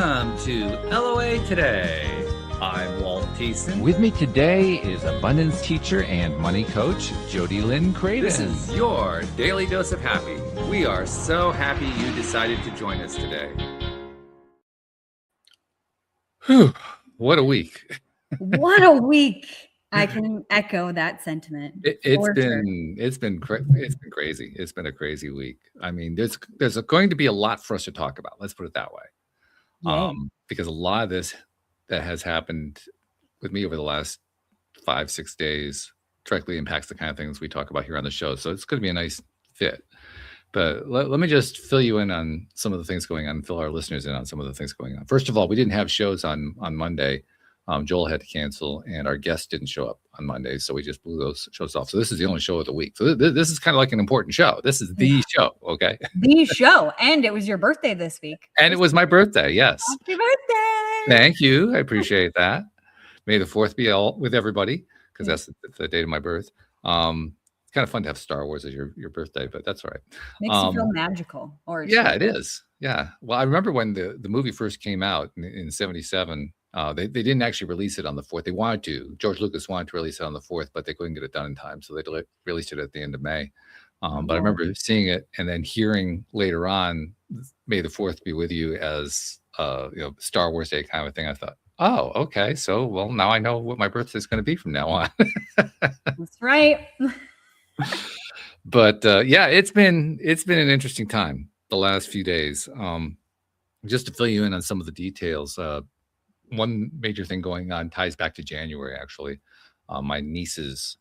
Welcome to LOA Today. I'm Walt Thiessen. With me today is abundance teacher and money coach, Jody Lynn Craven. This is your daily dose of happy. We are so happy you decided to join us today. Whew, what a week. What a week. I can echo that sentiment. It's been crazy. It's been a crazy week. I mean, there's going to be a lot for us to talk about. Let's put it that way. Because a lot of this that has happened with me over the last 5-6 days directly impacts the kind of things we talk about here on the show. So it's going to be a nice fit. But let me just fill you in on some of the things going on, fill our listeners in on some of the things going on. First of all, we didn't have shows on Monday. Joel had to cancel, and our guest didn't show up on Monday, so we just blew those shows off. So this is the only show of the week. So this is kind of like an important show. This is the show, okay? The show, and it was your birthday this week. And it was my birthday, yes. Happy birthday! Thank you. I appreciate that. May the 4th be all with everybody, because that's the date of my birth. It's kind of fun to have Star Wars as your birthday, but that's all right. Makes you feel magical. Yeah, it is. Yeah. Well, I remember when the movie first came out in 1977. They didn't actually release it on the 4th. They wanted to. George Lucas wanted to release it on the 4th, but they couldn't get it done in time. So they released it at the end of May. But I remember seeing it and then hearing later on, May the 4th be with you as Star Wars Day kind of a thing. I thought, oh, okay. So, well, now I know what my birthday is going to be from now on. That's right. But yeah, it's been an interesting time the last few days. Just to fill you in on some of the details, one major thing going on ties back to January, actually. My niece's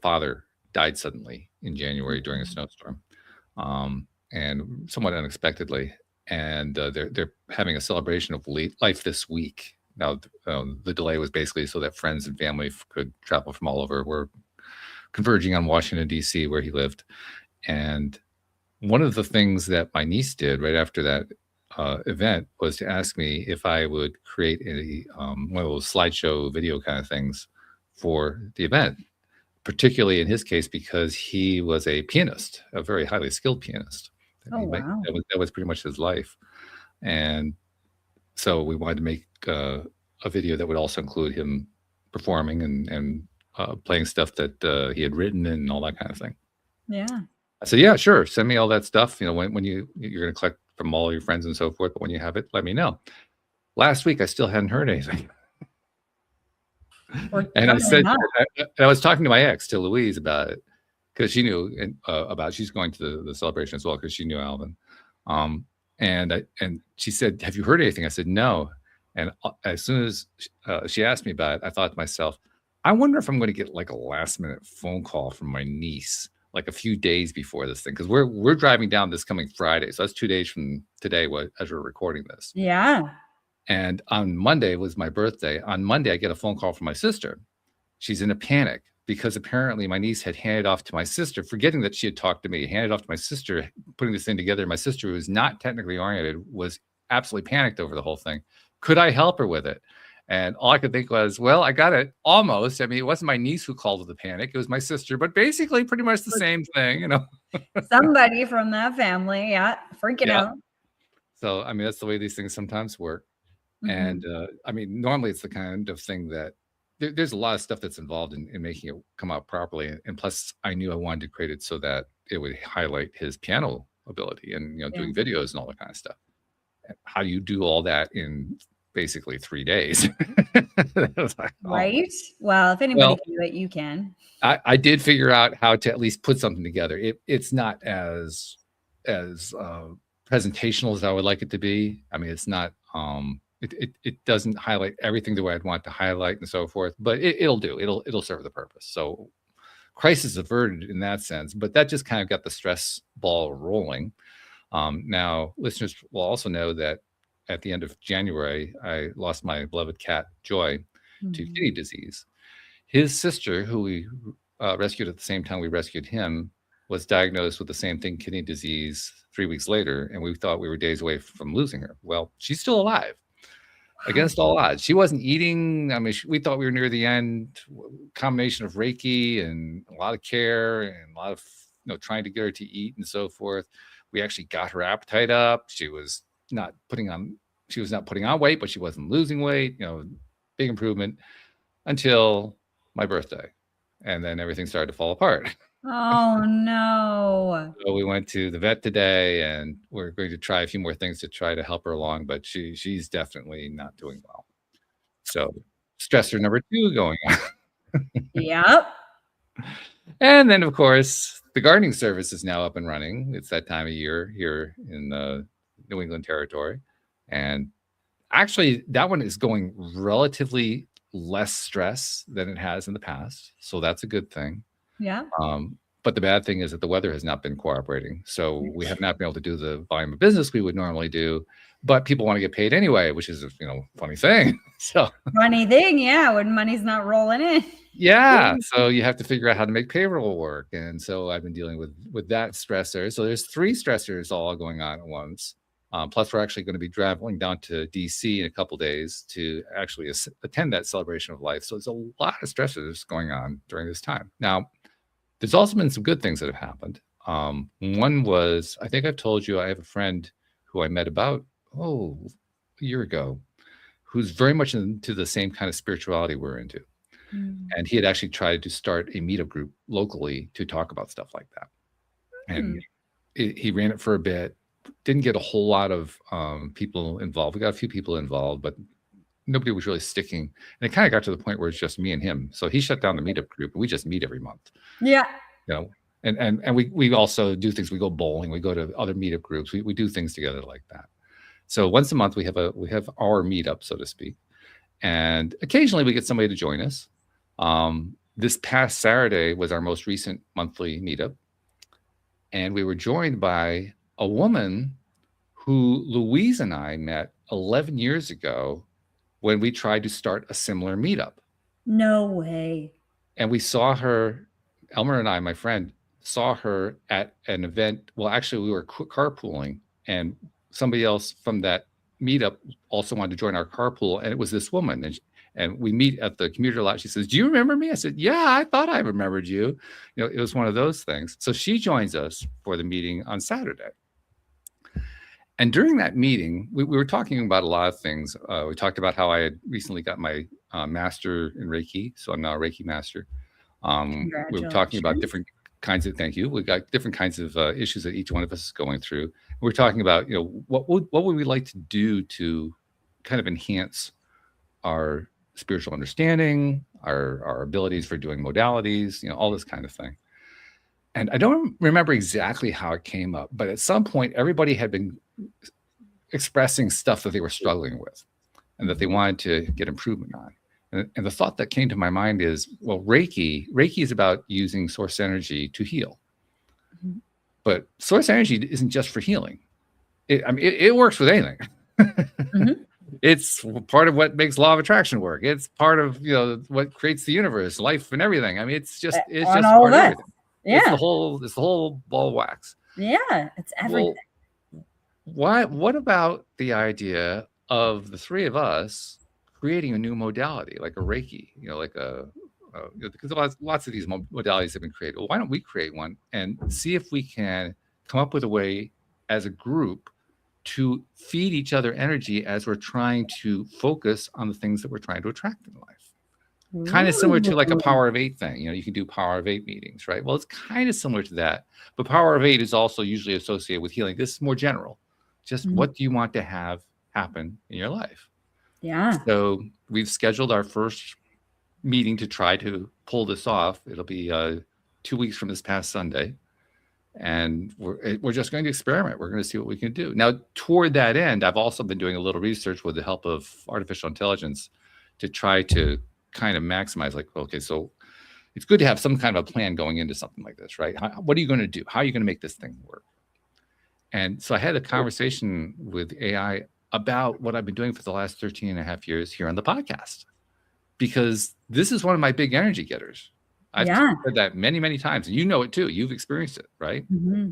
father died suddenly in January during a snowstorm, and somewhat unexpectedly. And they're having a celebration of life this week. Now, the delay was basically so that friends and family could travel from all over. We're converging on Washington, D.C., where he lived. And one of the things that my niece did right after that event was to ask me if I would create one of those slideshow video kind of things for the event, particularly in his case because he was a pianist, a very highly skilled pianist. Wow. That was pretty much his life. And so we wanted to make a video that would also include him performing and playing stuff that he had written and all that kind of thing. Yeah. I said, yeah, sure. Send me all that stuff. When you're going to collect from all your friends and so forth, but when you have it, let me know. Last week, I still hadn't heard anything. And I said, I was talking to my ex, to Louise, about it, because she knew she's going to the celebration as well, because she knew Alvin. And she said, have you heard anything? I said, no. And as soon as she asked me about it, I thought to myself, I wonder if I'm going to get like a last minute phone call from my niece, like a few days before this thing, because we're driving down this coming Friday. So that's 2 days from today as we're recording this. Yeah. And on Monday was my birthday. On Monday, I get a phone call from my sister. She's in a panic because apparently my niece had handed off to my sister, forgetting that she had talked to me, handed off to my sister, putting this thing together. My sister, who was not technically oriented, was absolutely panicked over the whole thing. Could I help her with it? And all I could think was, well, I got it almost. I mean, it wasn't my niece who called it the panic. It was my sister, but basically pretty much the same thing, Somebody from that family, freaking out. So, I mean, that's the way these things sometimes work. Mm-hmm. And I mean, normally it's the kind of thing that there's a lot of stuff that's involved in making it come out properly. And plus, I knew I wanted to create it so that it would highlight his piano ability and, doing videos and all that kind of stuff. How do you do all that in basically 3 days? Right. Well, if anybody can do it, you can. I did figure out how to at least put something together. It's not as presentational as I would like it to be. I mean, it's not it doesn't highlight everything the way I'd want to highlight and so forth, but it'll do. It'll serve the purpose. So crisis averted in that sense, but that just kind of got the stress ball rolling. Now listeners will also know that at the end of January, I lost my beloved cat, Joy, to kidney disease. His sister, who we rescued at the same time we rescued him, was diagnosed with the same thing, kidney disease, 3 weeks later, and we thought we were days away from losing her. Well, she's still alive, against all odds. She wasn't eating. I mean, we thought we were near the end. Combination of Reiki and a lot of care and a lot of trying to get her to eat and so forth. We actually got her appetite up. She was not putting on she was not putting on weight, but she wasn't losing weight. Big improvement until my birthday, and then everything started to fall apart. Oh no. So we went to the vet today, and we're going to try a few more things to try to help her along, but she's definitely not doing well. So stressor number 2 going on. Yep. And then, of course, the gardening service is now up and running. It's that time of year here in the New England territory. And actually, that one is going relatively less stress than it has in the past. So that's a good thing. Yeah. But the bad thing is that the weather has not been cooperating. So we have not been able to do the volume of business we would normally do. But people want to get paid anyway, which is a funny thing. So funny thing, yeah, when money's not rolling in. Yeah. So you have to figure out how to make payroll work. And so I've been dealing with that stressor. So there's 3 stressors all going on at once. Plus, we're actually going to be traveling down to DC in a couple days to actually attend that celebration of life. So there's a lot of stressors going on during this time. Now, there's also been some good things that have happened. One was, I think I've told you, I have a friend who I met about, a year ago, who's very much into the same kind of spirituality we're into. And he had actually tried to start a meetup group locally to talk about stuff like that. And he ran it for a bit, didn't get a whole lot of people involved. We got a few people involved, but nobody was really sticking. And it kind of got to the point where it's just me and him. So he shut down the meetup group, and we just meet every month. Yeah. And we also do things. We go bowling. We go to other meetup groups. We do things together like that. So once a month we have our meetup, so to speak. And occasionally we get somebody to join us. This past Saturday was our most recent monthly meetup. And we were joined by a woman who Louise and I met 11 years ago when we tried to start a similar meetup. No way. And we saw her, Elmer and I, my friend, saw her at an event. Well, actually, we were carpooling, and somebody else from that meetup also wanted to join our carpool. And it was this woman. And we meet at the commuter lot. She says, "Do you remember me?" I said, "Yeah, I thought I remembered you." It was one of those things. So she joins us for the meeting on Saturday. And during that meeting, we were talking about a lot of things. We talked about how I had recently got my master in Reiki. So I'm now a Reiki master. We were talking about different kinds of, thank you. We got different kinds of issues that each one of us is going through. We're talking about, what would we like to do to kind of enhance our spiritual understanding, our abilities for doing modalities, all this kind of thing. And I don't remember exactly how it came up, but at some point, everybody had been expressing stuff that they were struggling with and that they wanted to get improvement on. And the thought that came to my mind is, well, Reiki is about using source energy to heal. Mm-hmm. But source energy isn't just for healing. It works with anything. Mm-hmm. It's part of what makes law of attraction work. It's part of what creates the universe, life, and everything. It's just part of everything. Yeah, it's the whole ball of wax. Yeah, it's everything. Well, what about the idea of the 3 of us creating a new modality, like a Reiki? Because lots of these modalities have been created. Well, why don't we create one and see if we can come up with a way as a group to feed each other energy as we're trying to focus on the things that we're trying to attract in life. Kind of similar to like a Power of 8 thing. You can do Power of 8 meetings, right? Well, it's kind of similar to that. But Power of 8 is also usually associated with healing. This is more general. Just what do you want to have happen in your life? Yeah. So we've scheduled our first meeting to try to pull this off. It'll be 2 weeks from this past Sunday. And we're just going to experiment. We're going to see what we can do. Now, toward that end, I've also been doing a little research with the help of artificial intelligence to try to kind of maximize, okay, so it's good to have some kind of a plan going into something like this, right? What are you going to do? How are you going to make this thing work? And so I had a conversation with AI about what I've been doing for the last 13 and a half years here on the podcast, because this is one of my big energy getters. I've said that many, many times. And you know it too. You've experienced it, right? Mm-hmm.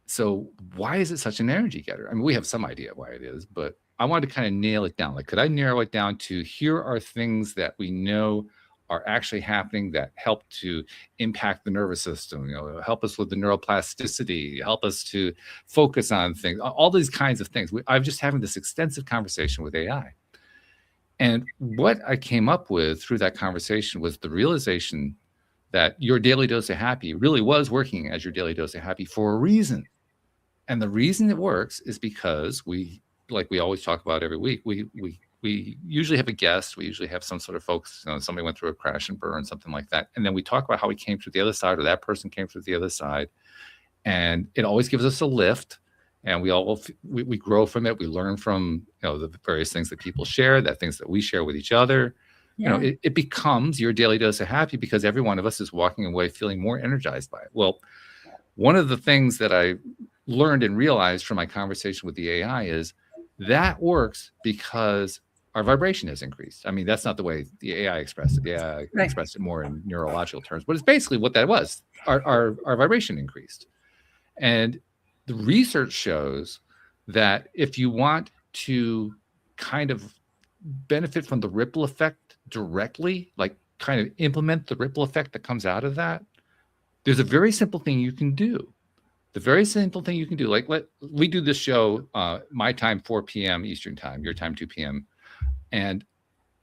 So why is it such an energy getter? We have some idea why it is, but I wanted to kind of nail it down. Could I narrow it down to here are things that we know are actually happening that help to impact the nervous system, help us with the neuroplasticity, help us to focus on things, all these kinds of things. I'm just having this extensive conversation with AI. And what I came up with through that conversation was the realization that your daily dose of happy really was working as your daily dose of happy for a reason. And the reason it works is because we always talk about every week, we usually have a guest. We usually have some sort of folks, somebody went through a crash and burn, something like that. And then we talk about how we came through the other side, or that person came through the other side. And it always gives us a lift. And we grow from it. We learn from the various things that people share, that things that we share with each other. Yeah. It becomes your daily dose of happy because every one of us is walking away feeling more energized by it. Well, one of the things that I learned and realized from my conversation with the AI is that works because our vibration has increased. I mean, that's not the way the AI expressed it. The AI expressed it more in neurological terms, but it's basically what that was. Our vibration increased. And the research shows that if you want to kind of benefit from the ripple effect directly, like kind of implement the ripple effect that comes out of that, there's a very simple thing you can do. The very simple thing you can do, like we do this show, my time, 4 p.m. Eastern time, your time, 2 p.m. And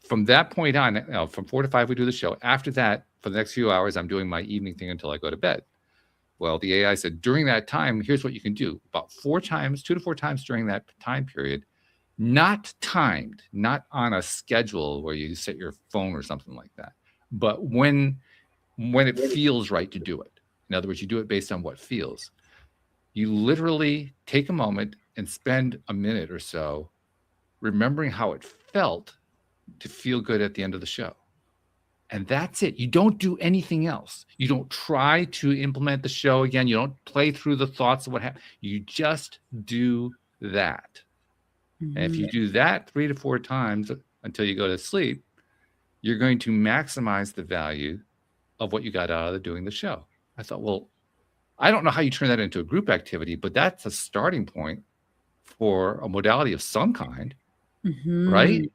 from that point on, from 4 to 5, we do the show. After that, for the next few hours, I'm doing my evening thing until I go to bed. Well, the AI said, during that time, here's what you can do. About 2 to 4 times during that time period, not timed, not on a schedule where you set your phone or something like that, but when it feels right to do it. In other words, you do it based on what feels. You literally take a moment and spend a minute or so remembering how it felt to feel good at the end of the show. And that's it. You don't do anything else. You don't try to implement the show again. You don't play through the thoughts of what happened. You just do that. Mm-hmm. And if you do that 3 to 4 times until you go to sleep, you're going to maximize the value of what you got out of doing the show. I thought, well, I don't know how you turn that into a group activity, but that's a starting point for a modality of some kind, right?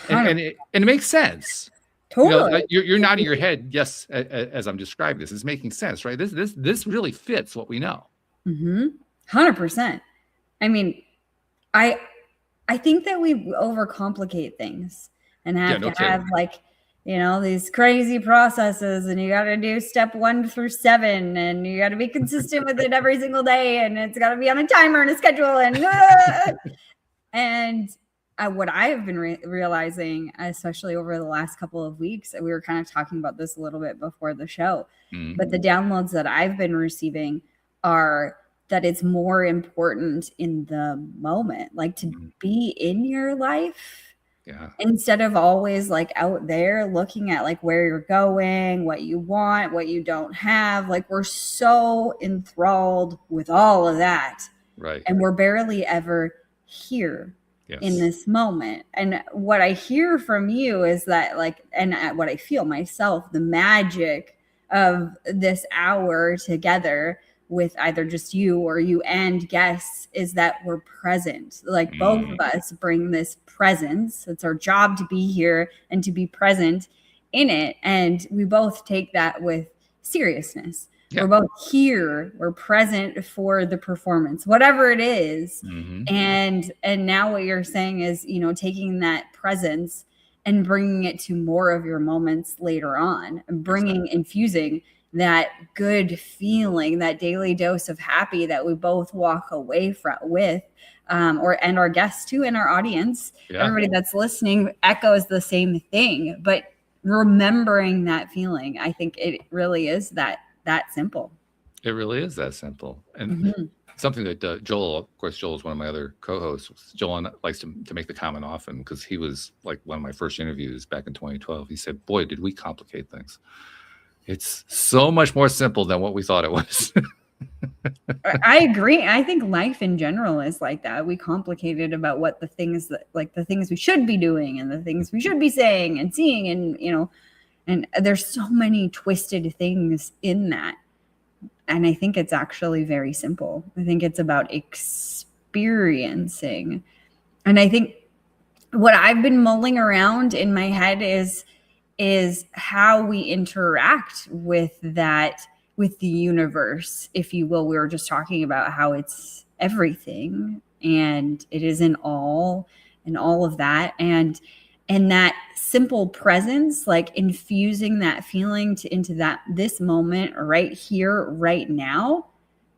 And it makes sense. Totally. You're nodding your head, yes, as I'm describing this. It's making sense, right? This really fits what we know. 100%. I mean, I think that we overcomplicate things and have to have these crazy processes, and you got to do step 1 through 7, and you got to be consistent with it every single day, and it's got to be on a timer and a schedule, and what I have been realizing, especially over the last couple of weeks, and we were kind of talking about this a little bit before the show, but the downloads that I've been receiving are that it's more important in the moment, like to be in your life. Yeah. Instead of always like out there looking at like where you're going, what you want, what you don't have. Like we're so enthralled with all of that. Right. And we're barely ever here in this moment. And what I hear from you is that and what I feel myself, the magic of this hour together with either just you or you and guests is that we're present. Like both of us bring this presence. It's our job to be here and to be present in it. And we both take that with seriousness. Yeah. We're both here. We're present for the performance, whatever it is. And now what you're saying is, taking that presence and bringing it to more of your moments later on, and infusing that good feeling, that daily dose of happy that we both walk away with, and our guests too, and our audience, everybody that's listening echoes the same thing. But remembering that feeling, I think it really is that simple. It really is that simple. And something that Joel, of course, Joel is one of my other co-hosts. Joel likes to make the comment often, because he was like one of my first interviews back in 2012. He said, boy, did we complicate things. It's so much more simple than what we thought it was. I agree. I think life in general is like that. We complicate it about what the things we should be doing and the things we should be saying and seeing, and there's so many twisted things in that. And I think it's actually very simple. I think it's about experiencing. And I think what I've been mulling around in my head is is how we interact with that, with the universe, if you will. We were just talking about how it's everything and it is in all, and all of that. And that simple presence, like infusing that feeling into this moment right here, right now,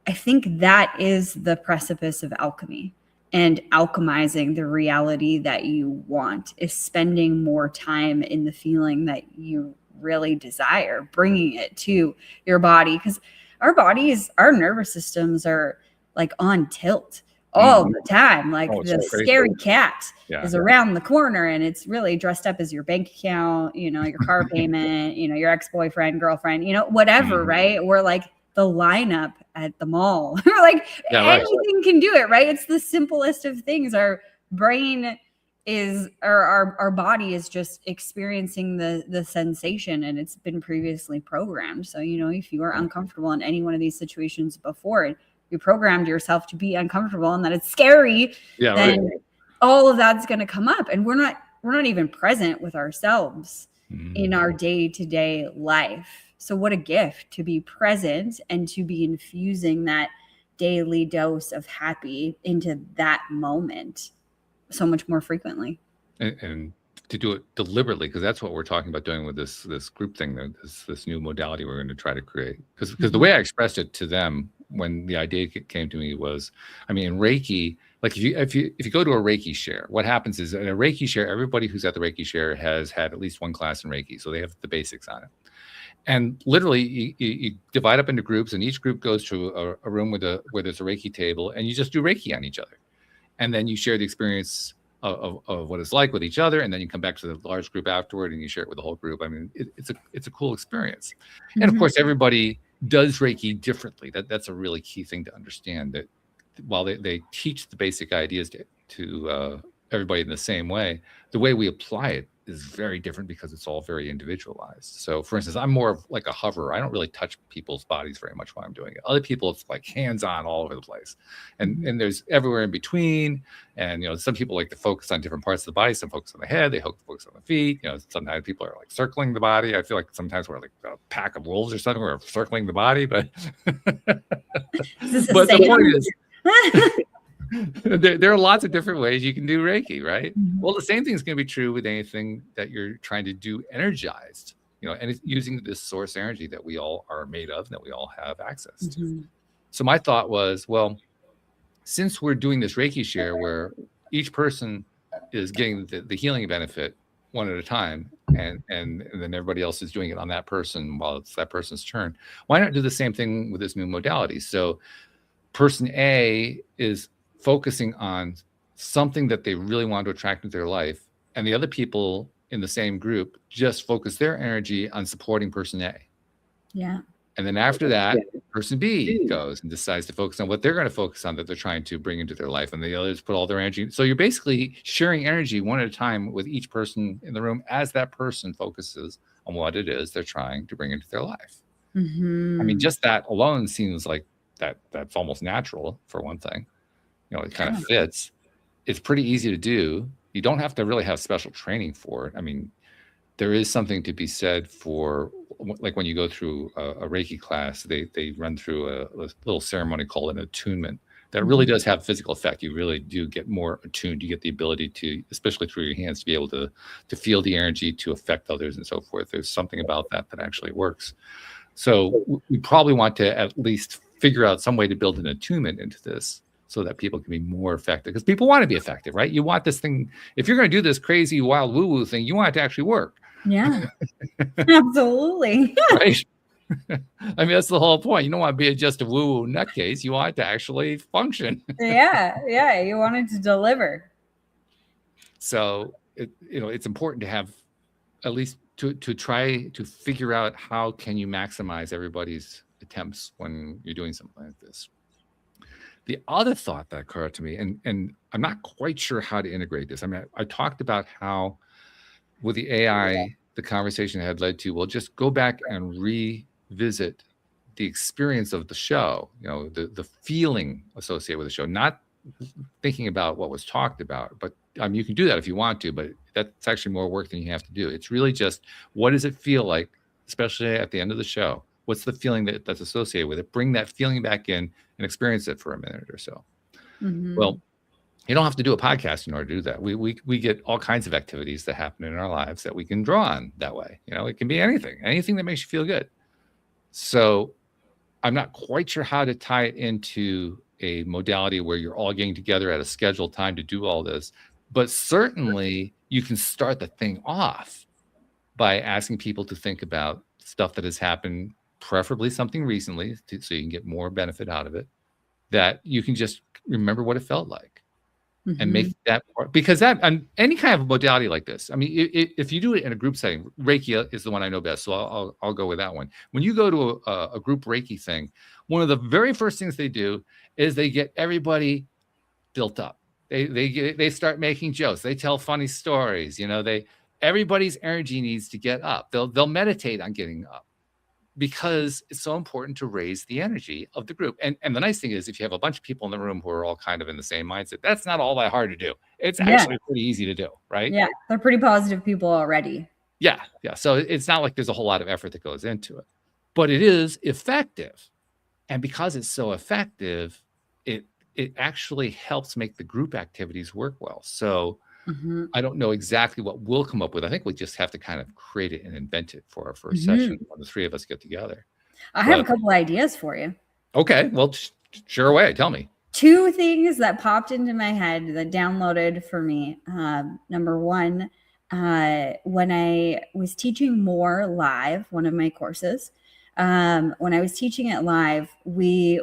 I think that is the precipice of alchemy. And alchemizing the reality that you want is spending more time in the feeling that you really desire, bringing it to your body. Because our bodies, our nervous systems are like on tilt all the time. Like the scary cat is around the corner and it's really dressed up as your bank account, you know, your car payment, you know, your ex-boyfriend, girlfriend, you know, whatever, right? We're like the lineup at the mall. Like anything can do it, right? It's the simplest of things. Our brain is, or our body is just experiencing the sensation, and it's been previously programmed. So, you know, if you are uncomfortable in any one of these situations before, you programmed yourself to be uncomfortable and that it's scary, then all of that's going to come up, and we're not even present with ourselves in our day-to-day life. So what a gift to be present and to be infusing that daily dose of happy into that moment so much more frequently. And to do it deliberately, because that's what we're talking about doing with this group thing, this new modality we're going to try to create. Because the way I expressed it to them when the idea came to me was, I mean, in Reiki, like if you go to a Reiki share, what happens is in a Reiki share, everybody who's at the Reiki share has had at least one class in Reiki, so they have the basics on it. And literally, you divide up into groups, and each group goes to a room where there's a Reiki table, and you just do Reiki on each other. And then you share the experience of what it's like with each other, and then you come back to the large group afterward, and you share it with the whole group. I mean, it's a cool experience. And of course, everybody does Reiki differently. That's a really key thing to understand, that while they teach the basic ideas to everybody in the same way, the way we apply it is very different because it's all very individualized. So for instance, I'm more of like a hoverer. I don't really touch people's bodies very much while I'm doing it. Other people, it's like hands-on all over the place. And there's everywhere in between. And, you know, some people like to focus on different parts of the body. Some focus on the head, they focus on the feet. You know, sometimes people are like circling the body. I feel like sometimes we're like a pack of wolves or something. We're circling the body, but, but the point is, there are lots of different ways you can do Reiki, right? Well, the same thing is going to be true with anything that you're trying to do energized, you know, and it's using this source energy that we all are made of, that we all have access to. So my thought was, well, since we're doing this Reiki share where each person is getting the healing benefit one at a time, and then everybody else is doing it on that person while it's that person's turn, why not do the same thing with this new modality? So person A is focusing on something that they really want to attract into their life, and the other people in the same group just focus their energy on supporting person A. Yeah. And then after that, person B goes and decides to focus on what they're going to focus on, that they're trying to bring into their life, and the others put all their energy. So you're basically sharing energy one at a time with each person in the room as that person focuses on what it is they're trying to bring into their life. I mean, just that alone seems like that's almost natural, for one thing. You know, it kind of fits. It's pretty easy to do. You don't have to really have special training for it. I mean, there is something to be said for, like when you go through a Reiki class, they run through a little ceremony called an attunement that really does have physical effect. You really do get more attuned. You get the ability to, especially through your hands, to be able to feel the energy, to affect others and so forth. There's something about that actually works. So we probably want to at least figure out some way to build an attunement into this, so that people can be more effective, because people want to be effective, right? You want this thing, if you're going to do this crazy wild woo-woo thing, you want it to actually work. Yeah, absolutely. Right? I mean, that's the whole point. You don't want to be just a woo-woo nutcase. You want it to actually function. Yeah. You want it to deliver. So, it's important to have at least to try to figure out how can you maximize everybody's attempts when you're doing something like this. The other thought that occurred to me, and I'm not quite sure how to integrate this. I mean, I talked about how with the AI, the conversation had led to, well, just go back and revisit the experience of the show, you know, the feeling associated with the show, not thinking about what was talked about. But you can do that if you want to, but that's actually more work than you have to do. It's really just, what does it feel like, especially at the end of the show? What's the feeling that's associated with it? Bring that feeling back in and experience it for a minute or so. Mm-hmm. Well, you don't have to do a podcast in order to do that. We get all kinds of activities that happen in our lives that we can draw on that way. It can be anything that makes you feel good. So I'm not quite sure how to tie it into a modality where you're all getting together at a scheduled time to do all this, but certainly you can start the thing off by asking people to think about stuff that has happened, preferably something recently, so you can get more benefit out of it, that you can just remember what it felt like. Mm-hmm. And make that part, because that, and any kind of modality like this, I mean, if you do it in a group setting, Reiki is the one I know best, so I'll go with that one. When you go to a group Reiki thing, one of the very first things they do is they get everybody built up. They start making jokes. They tell funny stories. Everybody's energy needs to get up. They'll meditate on getting up, because it's so important to raise the energy of the group. And the nice thing is, if you have a bunch of people in the room who are all kind of in the same mindset, that's not all that hard to do. It's actually pretty easy to do, right? Yeah, they're pretty positive people already. Yeah. So it's not like there's a whole lot of effort that goes into it, but it is effective. And because it's so effective, it actually helps make the group activities work well. So I don't know exactly what we'll come up with. I think we just have to kind of create it and invent it for our first session when the three of us get together. I have a couple ideas for you. Okay, well, share away. Tell me. 2 things that popped into my head that downloaded for me. Number one, when I was teaching more live, one of my courses, when I was teaching it live, the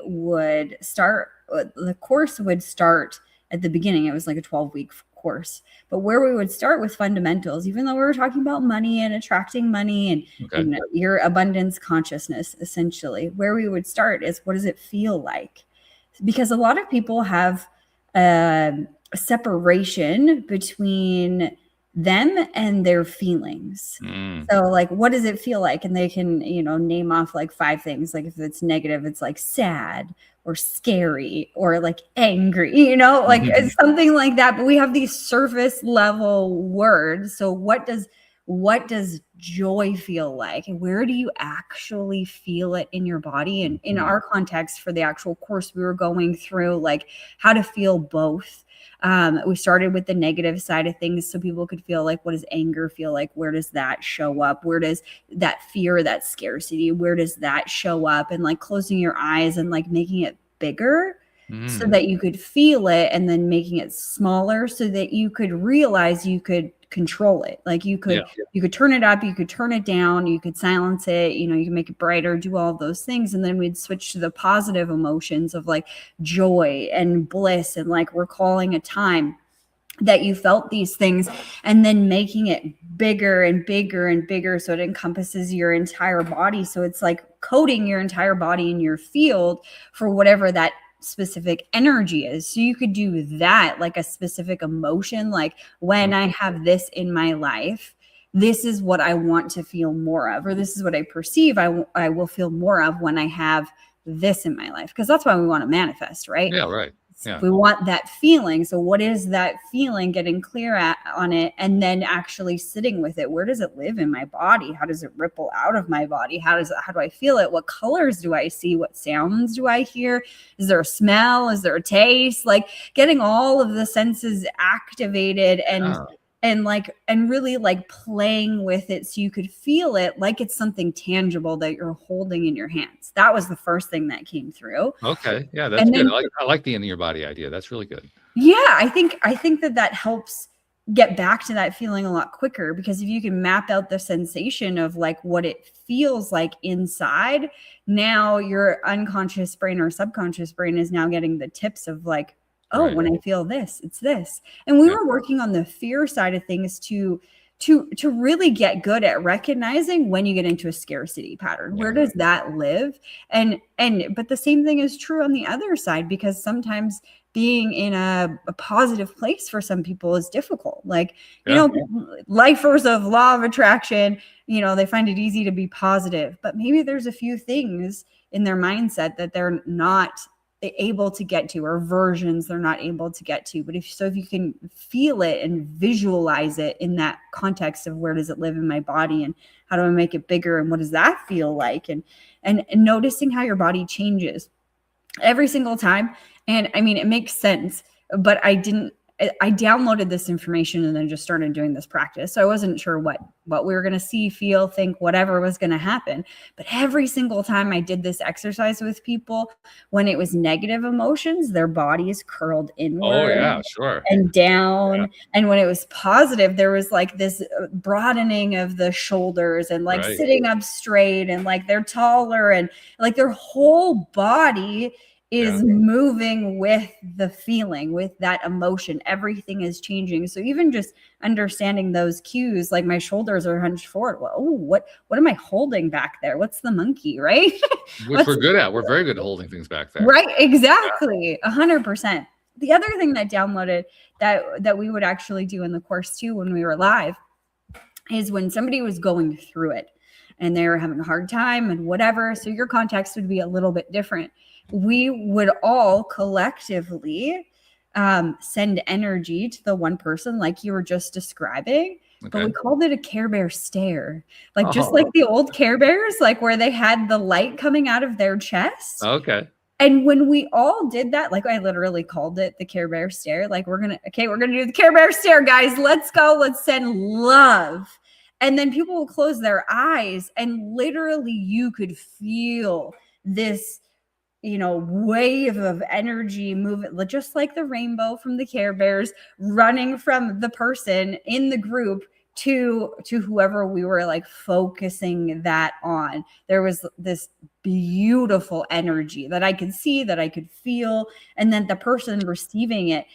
course would start at the beginning. It was like a 12-week course, but where we would start with fundamentals, even though we were talking about money and attracting money and your abundance consciousness, essentially, where we would start is, what does it feel like? Because a lot of people have a separation between them and their feelings. So like, what does it feel like? And they can, name off like 5 things. Like if it's negative, it's like sad or scary or like angry, like it's something like that. But we have these surface level words. So what does joy feel like? And where do you actually feel it in your body? And in our context for the actual course, we were going through like how to feel both. We started with the negative side of things so people could feel like, what does anger feel like? Where does that show up? Where does that fear, that scarcity, where does that show up? And like closing your eyes and like making it bigger so that you could feel it, and then making it smaller so that you could realize you could control it. Like you could turn it up, you could turn it down, you could silence it, you can make it brighter, do all of those things. And then we'd switch to the positive emotions of like joy and bliss, and like recalling a time that you felt these things, and then making it bigger and bigger and bigger so it encompasses your entire body. So it's like coating your entire body in your field for whatever that specific energy is. So you could do that, like a specific emotion, like when I have this in my life, this is what I want to feel more of, or this is what I perceive I will feel more of when I have this in my life. Because that's why we want to manifest, right? Yeah, right. Yeah. We want that feeling. So what is that feeling? Getting clear on it, and then actually sitting with it. Where does it live in my body? How does it ripple out of my body? How do I feel it? What colors do I see? What sounds do I hear? Is there a smell? Is there a taste? Like getting all of the senses activated and really like playing with it so you could feel it like it's something tangible that you're holding in your hands. That was the first thing that came through. Okay. Yeah, that's good. I like the in your body idea. That's really good. Yeah, I think that helps get back to that feeling a lot quicker, because if you can map out the sensation of like what it feels like inside, now your unconscious brain or subconscious brain is now getting the tips of like, oh, right. When I feel this, it's this. And we were working on the fear side of things to really get good at recognizing when you get into a scarcity pattern. Where does that live? But the same thing is true on the other side, because sometimes being in a positive place for some people is difficult. Like, lifers of law of attraction, they find it easy to be positive, but maybe there's a few things in their mindset that they're not able to get to, or versions they're not able to get to. But if you can feel it and visualize it in that context of where does it live in my body and how do I make it bigger and what does that feel like, and noticing how your body changes every single time. And I mean, it makes sense, but I downloaded this information and then just started doing this practice. So I wasn't sure what we were going to see, feel, think, whatever was going to happen. But every single time I did this exercise with people, when it was negative emotions, their bodies curled inward. Oh yeah, sure. And down. Yeah. And when it was positive, there was like this broadening of the shoulders and like sitting up straight, and like they're taller, and like their whole body is moving with the feeling, with that emotion. Everything is changing. So even just understanding those cues, like my shoulders are hunched forward. Well, what am I holding back there? What's the monkey, right? Which we're good at. We're very good at holding things back there. Right, exactly. 100%. The other thing that downloaded that we would actually do in the course too when we were live is when somebody was going through it and they were having a hard time and whatever. So your context would be a little bit different. We would all collectively send energy to the one person like you were just describing, but we called it a Care Bear stare, like just like the old Care Bears, like where they had the light coming out of their chest. Okay. And when we all did that, like I literally called it the Care Bear stare, like we're going to do the Care Bear stare, guys. Let's go. Let's send love. And then people will close their eyes and literally you could feel this, wave of energy moving, just like the rainbow from the Care Bears running from the person in the group to whoever we were like focusing that on. There was this beautiful energy that I could see, that I could feel. And then the person receiving it,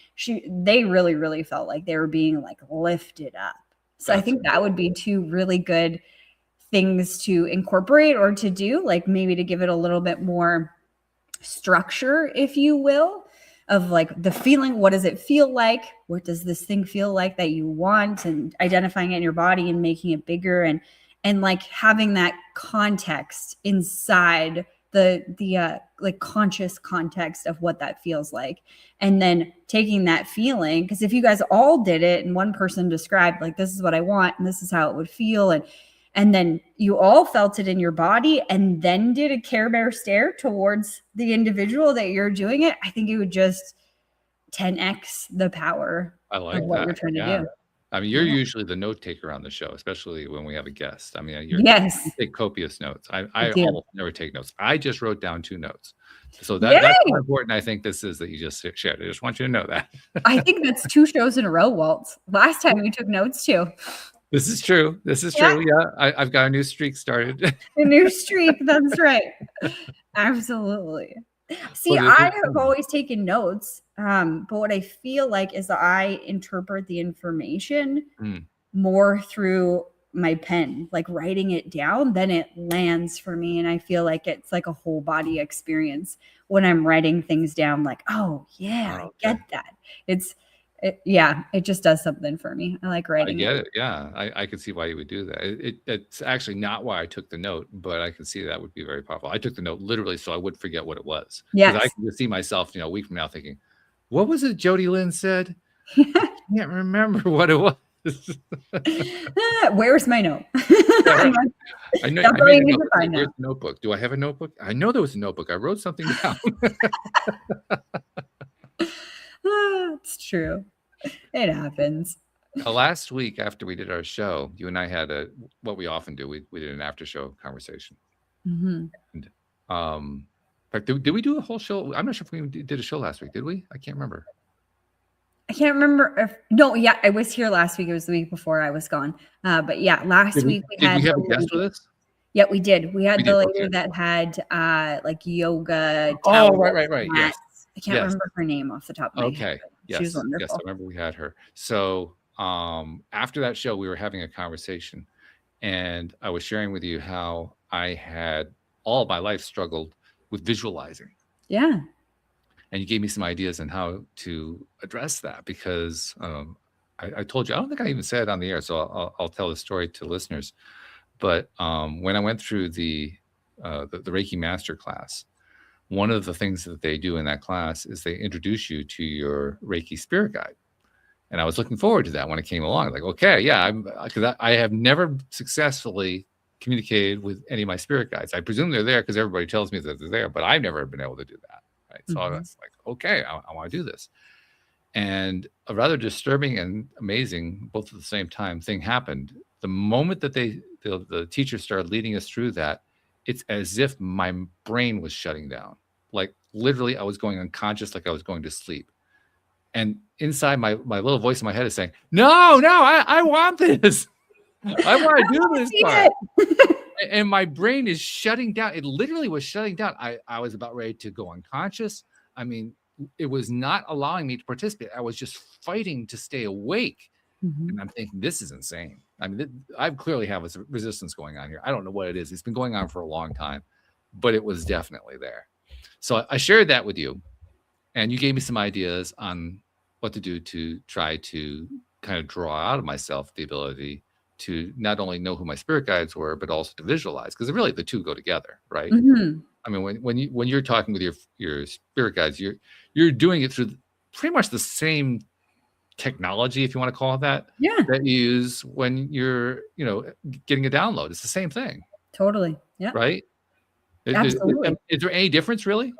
they really, really felt like they were being like lifted up. So I think that would be two really good things to incorporate or to do, like maybe to give it a little bit more structure, if you will, of like the feeling. What does it feel like? What does this thing feel like that you want? And identifying it in your body and making it bigger, and like having that context inside the like conscious context of what that feels like. And then taking that feeling, because if you guys all did it and one person described like, this is what I want and this is how it would feel, and then you all felt it in your body and then did a Care Bear stare towards the individual that you're doing it, I think it would just 10x the power of what you're trying to do. I mean, you're usually the note taker on the show, especially when we have a guest. I mean, you take copious notes. I almost never take notes. I just wrote down 2 notes. So that's how important I think this is that you just shared. I just want you to know that. I think that's 2 shows in a row, Walt. Last time you took notes too. This is true. Yeah, I've got a new streak started. A new streak. That's right. Absolutely. See, I have always taken notes, but what I feel like is that I interpret the information more through my pen, like writing it down, then it lands for me. And I feel like it's like a whole body experience when I'm writing things down, like, I get that. It just does something for me. I like writing. I get it. Yeah. I could see why you would do that. It's actually not why I took the note, but I can see that would be very powerful. I took the note literally so I would forget what it was. Yeah. I can just see myself, a week from now thinking, what was it Jody Lynn said? I can't remember what it was. Where's my note? I know. Where's the notebook? Do I have a notebook? I know there was a notebook. I wrote something down. It's true. It happens. Last week after we did our show, you and I had what we often do. We did an after show conversation. Mm-hmm. And, in fact, did we do a whole show? I'm not sure if we did a show last week. Did we? I can't remember. I can't remember I was here last week. It was the week before I was gone. But yeah, last week we had. Did we have a guest with us? Yeah, we did. We had the lady that had like yoga. Oh, right. Yes. I can't remember her name off the top of my head. Yes. She was wonderful. Yes, I remember we had her. So after that show, we were having a conversation, and I was sharing with you how I had all my life struggled with visualizing. Yeah. And you gave me some ideas on how to address that, because I told you, I don't think I even said it on the air, so I'll tell the story to listeners. But when I went through the Reiki Master class, one of the things that they do in that class is they introduce you to your Reiki spirit guide. And I was looking forward to that when it came along. Like, okay, yeah, because I have never successfully communicated with any of my spirit guides. I presume they're there because everybody tells me that they're there, but I've never been able to do that. Right. So I was like, okay, I want to do this. And a rather disturbing and amazing, both at the same time, thing happened. The moment that the teacher started leading us through that, it's as if my brain was shutting down. Like literally, I was going unconscious, like I was going to sleep. And inside my little voice in my head is saying, no, I want this. I want to do this part. And my brain is shutting down. It literally was shutting down. I was about ready to go unconscious. I mean, it was not allowing me to participate. I was just fighting to stay awake. And I'm thinking, this is insane. I mean, I clearly have a resistance going on here. I don't know what it is. It's been going on for a long time, but it was definitely there. So I shared that with you, and you gave me some ideas on what to do to try to kind of draw out of myself the ability to not only know who my spirit guides were, but also to visualize, because really the two go together, right? I mean, when you're talking with your spirit guides, you're doing it through pretty much the same technology, if you want to call it that, that you use when you're, getting a download. It's the same thing. Totally. Yeah. Right? Absolutely. Is there any difference really?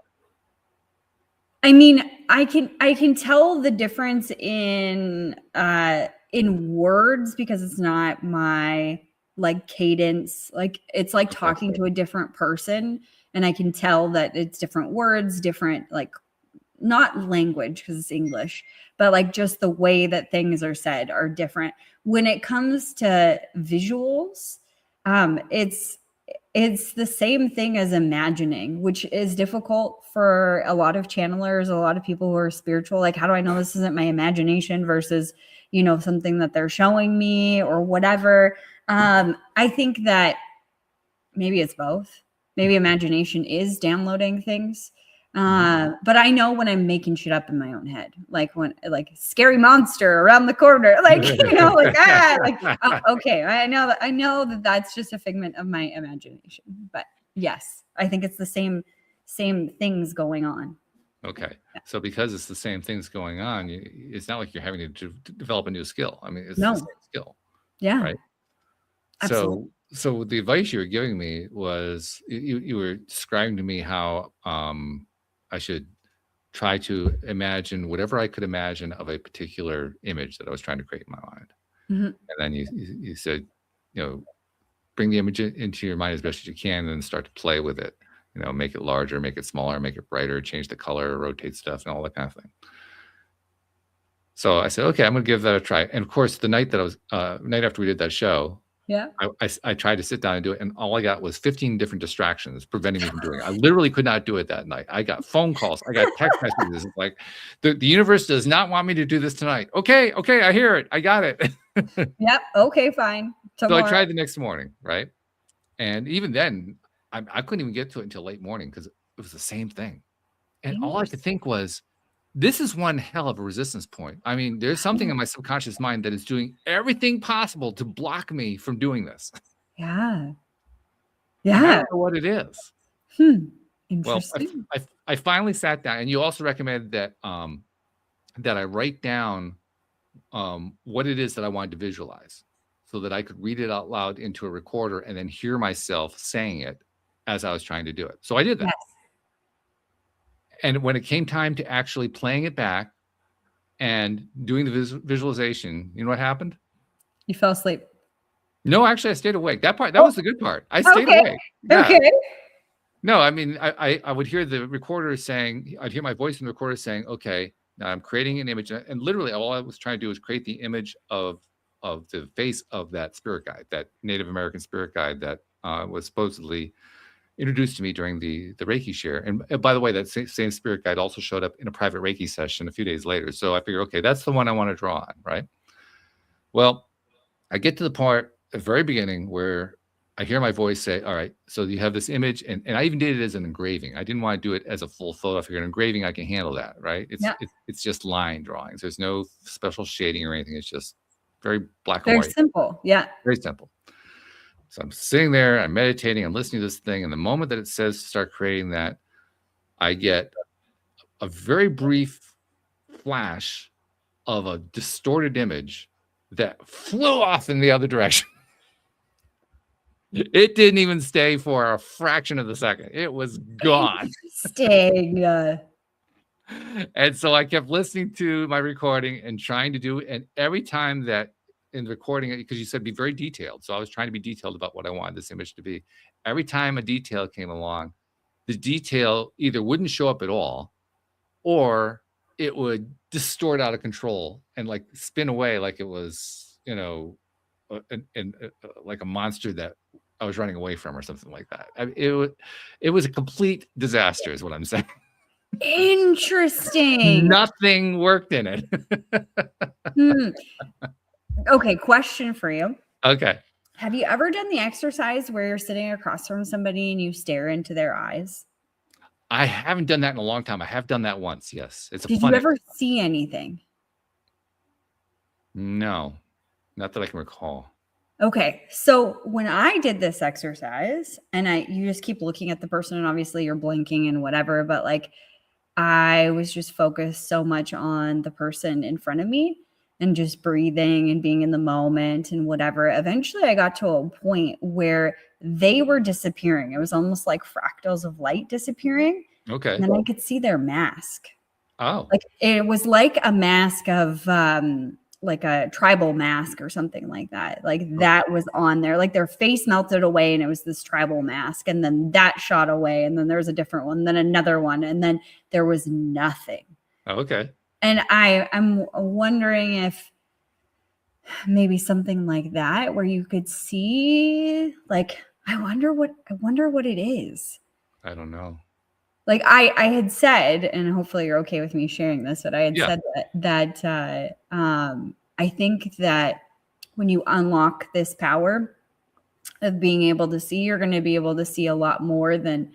I mean, I can tell the difference in words, because it's not my like cadence. Like it's like talking to a different person, and I can tell that it's different words, different, like, not language because it's English, but like just the way that things are said are different. When it comes to visuals, it's the same thing as imagining, which is difficult for a lot of channelers, a lot of people who are spiritual. Like, how do I know this isn't my imagination versus, something that they're showing me or whatever? I think that maybe it's both. Maybe imagination is downloading things. But I know when I'm making shit up in my own head, like when, like, scary monster around the corner, like, okay, I know that that's just a figment of my imagination. But yes, I think it's the same things going on. Okay. Yeah. So because it's the same things going on, it's not like you're having to develop a new skill. I mean, it's the same skill. Yeah. Right. Absolutely. So the advice you were giving me was you were describing to me how, I should try to imagine whatever I could imagine of a particular image that I was trying to create in my mind. And then you said, bring the image into your mind as best as you can, and then start to play with it. Make it larger, make it smaller, make it brighter, change the color, rotate stuff, and all that kind of thing. So I said, okay, I'm going to give that a try. And of course, the night after we did that show, I tried to sit down and do it, and all I got was 15 different distractions preventing me from doing it. I literally could not do it that night. I got phone calls, I got text messages. It's like, the universe does not want me to do this tonight. Okay, I hear it. I got it. Yep. Okay, fine. Tomorrow. So I tried the next morning, right? And even then, I couldn't even get to it until late morning because it was the same thing. And all I could think was, this is one hell of a resistance point. I mean, there's something in my subconscious mind that is doing everything possible to block me from doing this. Yeah. I don't know what it is. Interesting. Well, I finally sat down, and you also recommended that that I write down what it is that I wanted to visualize, so that I could read it out loud into a recorder and then hear myself saying it as I was trying to do it. So I did that. Yes. And when it came time to actually playing it back and doing the visualization, you know what happened? You fell asleep. No, actually, I stayed awake. That was the good part. I stayed awake. Yeah. Okay. No, I mean, I would hear the recorder saying, I'd hear my voice in the recorder saying, okay, now I'm creating an image. And literally all I was trying to do was create the image of the face of that spirit guide, that Native American spirit guide that was supposedly introduced to me during the Reiki share. And by the way, that same spirit guide also showed up in a private Reiki session a few days later. So I figured, okay, that's the one I want to draw on, right? Well, I get to the part at the very beginning where I hear my voice say, all right, so you have this image, and I even did it as an engraving. I didn't want to do it as a full photo. I figured engraving, I can handle that, right? It's just line drawings. There's no special shading or anything. It's just very black and white. Very simple. Yeah. Very simple. So I'm sitting there, I'm meditating, I'm listening to this thing, and the moment that it says to start creating that, I get a very brief flash of a distorted image that flew off in the other direction. It didn't even stay for a fraction of a second. It was gone. Interesting. And so I kept listening to my recording and trying to do, and every time that in the recording, because you said be very detailed. So I was trying to be detailed about what I wanted this image to be. Every time a detail came along, the detail either wouldn't show up at all, or it would distort out of control and like spin away like it was, you know, like a monster that I was running away from or something like that. It was a complete disaster is what I'm saying. Interesting. Nothing worked in it. Okay, question for you. Okay. Have you ever done the exercise where you're sitting across from somebody and you stare into their eyes? I haven't done that in a long time. I have done that once. Yes. It's a Did fun you ever see anything? No, not that I can recall. Okay. So when I did this exercise and you just keep looking at the person and obviously you're blinking and whatever, but like I was just focused so much on the person in front of me and just breathing and being in the moment and whatever. Eventually I got to a point where they were disappearing. It was almost like fractals of light disappearing. Okay. And then I could see their mask. Oh. Like it was like a mask of like a tribal mask or something like that. Like that was on there. Like their face melted away and it was this tribal mask. And then that shot away. And then there was a different one, then another one. And then there was nothing. Okay. And I'm wondering if maybe something like that where you could see, like, I wonder what it is. I don't know. Like I had said, and hopefully you're okay with me sharing this, but I had said that I think that when you unlock this power of being able to see, you're going to be able to see a lot more than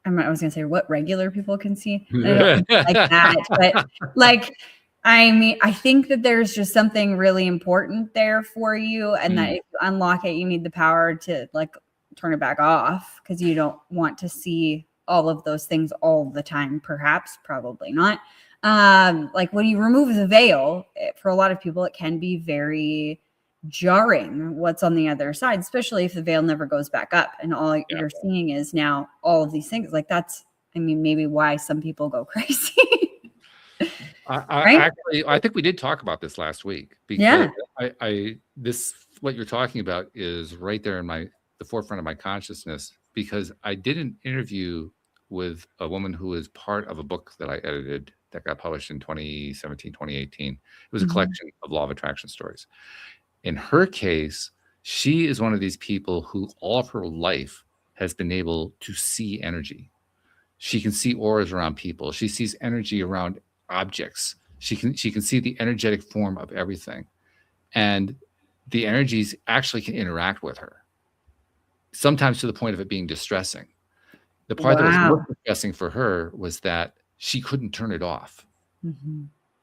I was going to say what regular people can see. I don't like that, but like, I mean, I think that there's just something really important there for you, and that if you unlock it, you need the power to like turn it back off because you don't want to see all of those things all the time. Perhaps, probably not. Like when you remove the veil, for a lot of people, it can be very jarring what's on the other side, especially if the veil never goes back up and all you're seeing is now all of these things. Like that's, I mean, maybe why some people go crazy. Right? Actually, I think we did talk about this last week because what you're talking about is right there in the forefront of my consciousness, because I did an interview with a woman who is part of a book that I edited that got published in 2017, 2018. It was a collection of law of attraction stories. In her case, she is one of these people who all of her life has been able to see energy. She can see auras around people. She sees energy around objects. She can see the energetic form of everything. And the energies actually can interact with her, sometimes to the point of it being distressing. The part that was most distressing for her was that she couldn't turn it off.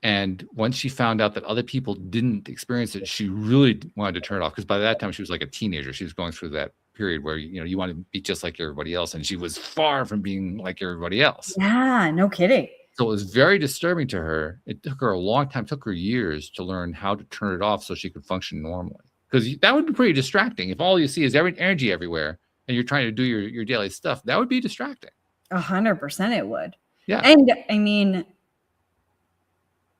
And once she found out that other people didn't experience it, she really wanted to turn it off. Because by that time, she was like a teenager. She was going through that period where, you know, you want to be just like everybody else. And she was far from being like everybody else. Yeah, no kidding. So it was very disturbing to her. It took her a long time, took her years to learn how to turn it off so she could function normally. Because that would be pretty distracting. If all you see is energy everywhere and you're trying to do your daily stuff, that would be distracting. 100% it would. Yeah. And I mean,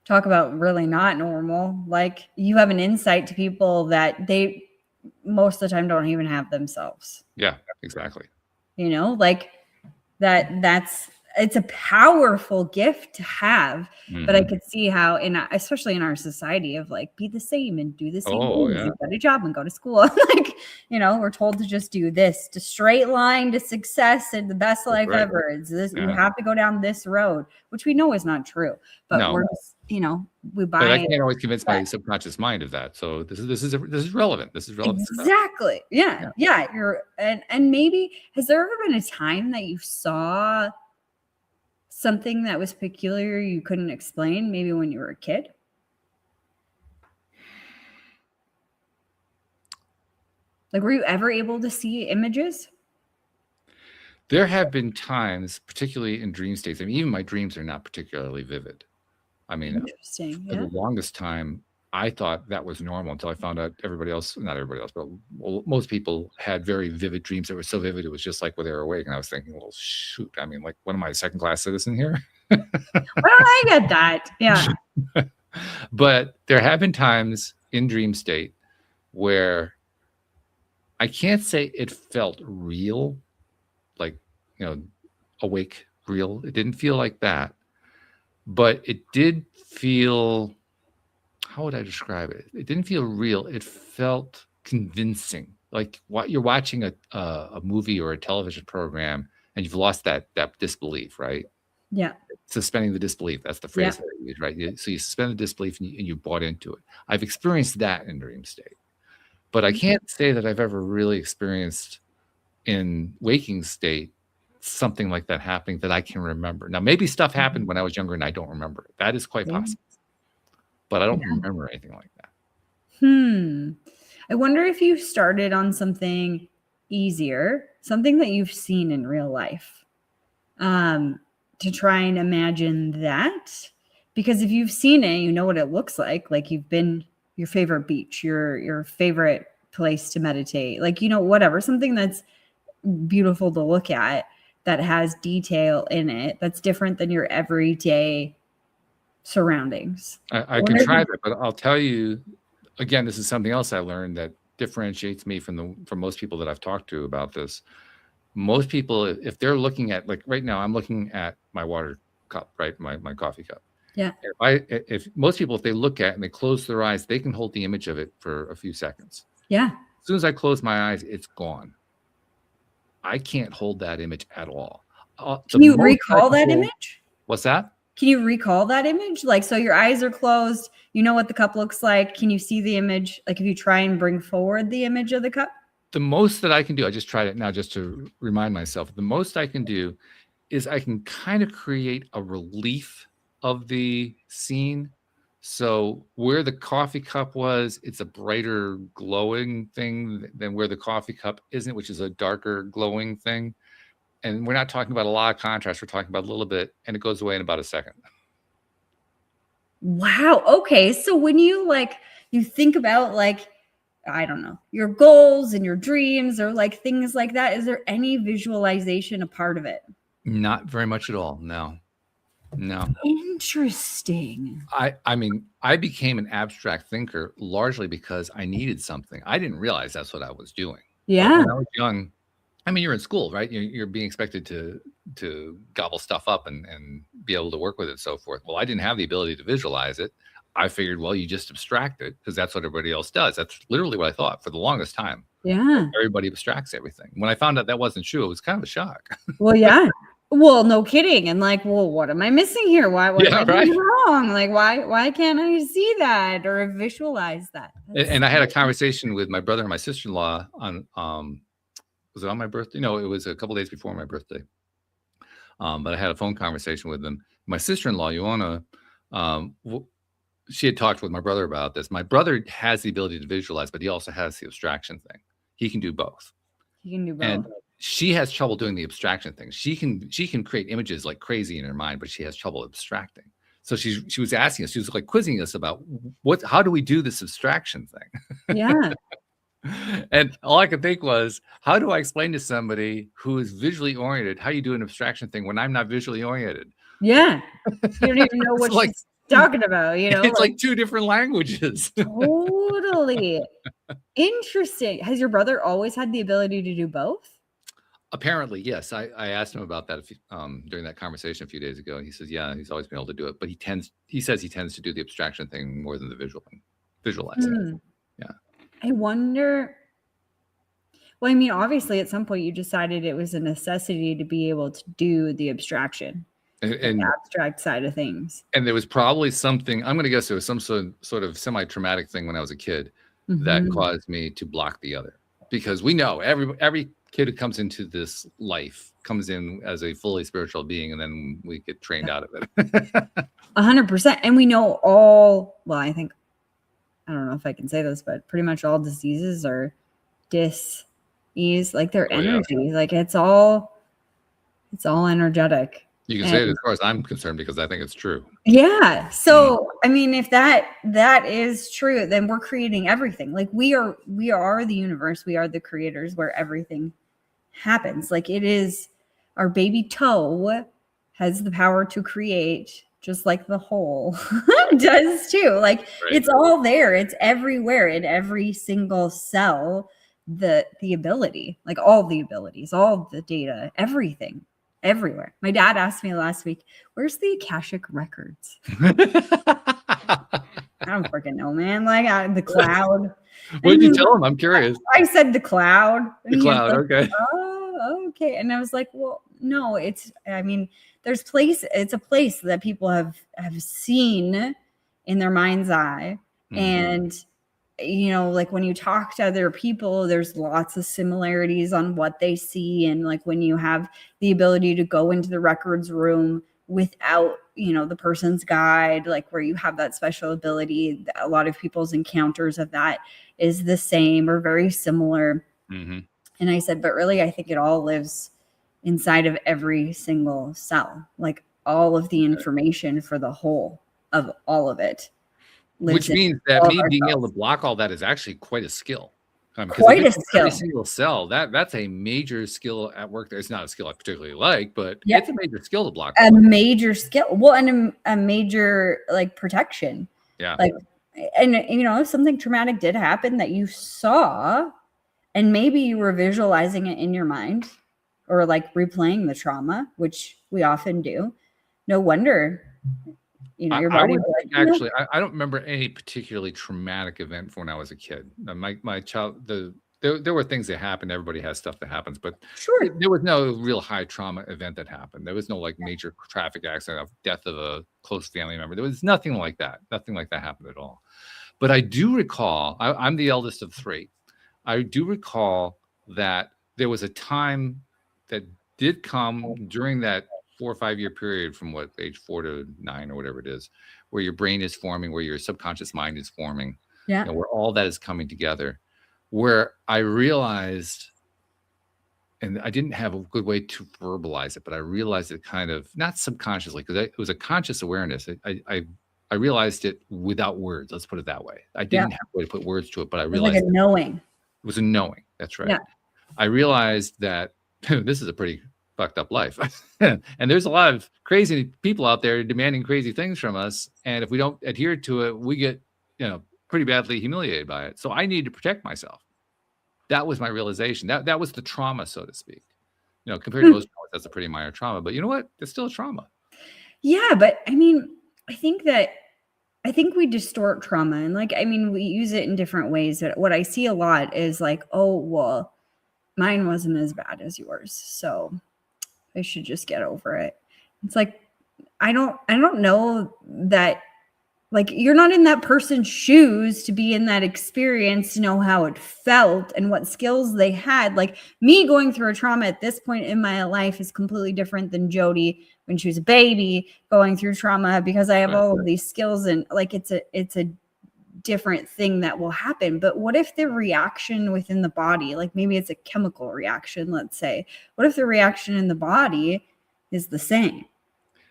talk about really not normal. Like you have an insight to people that they most of the time don't even have themselves. Yeah, exactly. You know, like it's a powerful gift to have, but I could see how especially in our society of like, be the same and do the same things and get a job and go to school. Like, you know, we're told to just do this, to straight line to success and the best life ever. It's this, you have to go down this road, which we know is not true, but we're just, you know, we buy. But I can't always convince my subconscious mind of that. So this is relevant. This is relevant. Exactly. Yeah. You're, and maybe, has there ever been a time that you saw something that was peculiar you couldn't explain, maybe when you were a kid? Like, were you ever able to see images? There have been times, particularly in dream states, I mean, even my dreams are not particularly vivid. I mean, Interesting. for Yeah. the longest time, I thought that was normal until I found out everybody else, not everybody else, but most people had very vivid dreams that were so vivid, it was just like when they were awake. And I was thinking, well, shoot, I mean, like, what am I, a second-class citizen here? Why don't I get that? Yeah. But there have been times in dream state where I can't say it felt real, like, awake, real. It didn't feel like that, but it did feel, how would I describe it? It didn't feel real. It felt convincing. Like what you're watching a movie or a television program and you've lost that disbelief, right? Yeah. Suspending the disbelief. That's the phrase that I use, right? So you suspend the disbelief and you bought into it. I've experienced that in dream state, but I can't say that I've ever really experienced in waking state something like that happening that I can remember. Now, maybe stuff happened when I was younger and I don't remember it. That is quite possible, but I don't remember anything like that. I wonder if you started on something easier, something that you've seen in real life, to try and imagine that. Because if you've seen it, you know what it looks like you've been your favorite beach, your favorite place to meditate, like, whatever, something that's beautiful to look at, that has detail in it, that's different than your everyday surroundings. I can try that, but I'll tell you, again, this is something else I learned that differentiates me from most people that I've talked to about this. Most people, if they're looking at, like right now, I'm looking at my water cup, right? My coffee cup. Yeah. If most people, if they look at it and they close their eyes, they can hold the image of it for a few seconds. Yeah. As soon as I close my eyes, it's gone. I can't hold that image at all. Can you recall that image? What's that? Can you recall that image? Like, so your eyes are closed, you know what the cup looks like. Can you see the image? Like, if you try and bring forward the image of the cup? The most that I can do, I just tried it now just to remind myself, the most I can do is I can kind of create a relief of the scene. So where the coffee cup was, it's a brighter glowing thing than where the coffee cup isn't, which is a darker glowing thing. And we're not talking about a lot of contrast. We're talking about a little bit, and it goes away in about a second. Wow. Okay. So when you think about, like, I don't know, your goals and your dreams or like things like that, is there any visualization a part of it? Not very much at all. No. Interesting. I mean, I became an abstract thinker largely because I needed something. I didn't realize that's what I was doing. Yeah. When I was young, I mean, you're in school, right? You're being expected to gobble stuff up and be able to work with it, so forth. Well, I didn't have the ability to visualize it. I figured, well, you just abstract it because that's what everybody else does. That's literally what I thought for the longest time. Yeah. Everybody abstracts everything. When I found out that wasn't true, it was kind of a shock. Well, yeah. Well, no kidding. And like, well, what am I missing here? What am I doing wrong? Like, why can't I see that or visualize that? And I had a conversation with my brother and my sister-in-law on, was it on my birthday? No, it was a couple days before my birthday. But I had a phone conversation with them. My sister-in-law, Ioana, she had talked with my brother about this. My brother has the ability to visualize, but he also has the abstraction thing. He can do both. He can do both. And she has trouble doing the abstraction thing. She can create images like crazy in her mind, but she has trouble abstracting. So she was asking us, she was like quizzing us about how do we do this abstraction thing? Yeah. And all I could think was, how do I explain to somebody who is visually oriented how you do an abstraction thing when I'm not visually oriented? Yeah. You don't even know what she's talking about, It's like two different languages. Totally. Interesting. Has your brother always had the ability to do both? Apparently, yes. I asked him about that during that conversation a few days ago, and he says, yeah, he's always been able to do it, but he says he tends to do the abstraction thing more than the visualizing. Yeah. I wonder. Well, I mean, obviously, at some point, you decided it was a necessity to be able to do the abstraction and the abstract side of things. And there was probably something. I'm going to guess there was some sort of semi-traumatic thing when I was a kid that caused me to block the other, because we know every kid who comes into this life comes in as a fully spiritual being, and then we get trained out of it. 100%. And we know all, well, I don't know if I can say this, but pretty much all diseases are dis-ease, like their energy. Yeah. Like it's all It's all energetic. You can say it as far as I'm concerned, because I think it's true. Yeah. So, I mean, if that is true, then we're creating everything. Like we are the universe. We are the creators where everything happens. Like it is, our baby toe has the power to create, just like the whole does too. Like It's all there. It's everywhere in every single cell. The ability, like all the abilities, all the data, everything. Everywhere. My dad asked me last week, where's the Akashic records? I don't freaking know, man. Like the cloud. What did you tell him? I'm curious. I said the cloud. The cloud, like, okay. Oh, okay. And I was like, well, no, it's a place that people have seen in their mind's eye. Mm-hmm. And like when you talk to other people, there's lots of similarities on what they see. And like when you have the ability to go into the records room without, the person's guide, like where you have that special ability, a lot of people's encounters of that is the same or very similar. Mm-hmm. And I said, but really, I think it all lives inside of every single cell, like all of the information for the whole of all of it. Which means that me being able to block all that is actually quite a skill. Quite a skill. Every single cell, that's a major skill at work. It's not a skill I particularly like, but it's a major skill to block. A major skill. Well, and a major like protection. Yeah. Like, and if something traumatic did happen that you saw, and maybe you were visualizing it in your mind, or like replaying the trauma, which we often do. No wonder. Your body. I don't remember any particularly traumatic event from when I was a kid. My child, there were things that happened. Everybody has stuff that happens, but sure, there was no real high trauma event that happened. There was no like major traffic accident, of death of a close family member. There was nothing like that. Nothing like that happened at all. But I do recall, I'm the eldest of three. I do recall that there was a time that did come during that 4 or 5 year period from age 4 to 9 or whatever it is, where your brain is forming, where your subconscious mind is forming, where all that is coming together, where I realized, and I didn't have a good way to verbalize it, but I realized it kind of, not subconsciously, because it was a conscious awareness. I realized it without words. Let's put it that way. I didn't have a way to put words to it, but I realized it was like a knowing. It was a knowing. That's right. Yeah. I realized that this is a pretty fucked up life. And there's a lot of crazy people out there demanding crazy things from us. And if we don't adhere to it, we get, pretty badly humiliated by it. So I need to protect myself. That was my realization. That was the trauma, so to speak. Compared to most traumas, that's a pretty minor trauma. But you know what? It's still a trauma. Yeah, but I mean, I think we distort trauma, and we use it in different ways. But what I see a lot is like, oh, well, mine wasn't as bad as yours, so I should just get over it. It's like, I don't know that, like, you're not in that person's shoes to be in that experience, to know how it felt and what skills they had. Like me going through a trauma at this point in my life is completely different than Jody when she was a baby going through trauma, because I have all of these skills, and like, it's a different thing that will happen. But what if the reaction within the body, like maybe it's a chemical reaction, let's say, what if the reaction in the body is the same?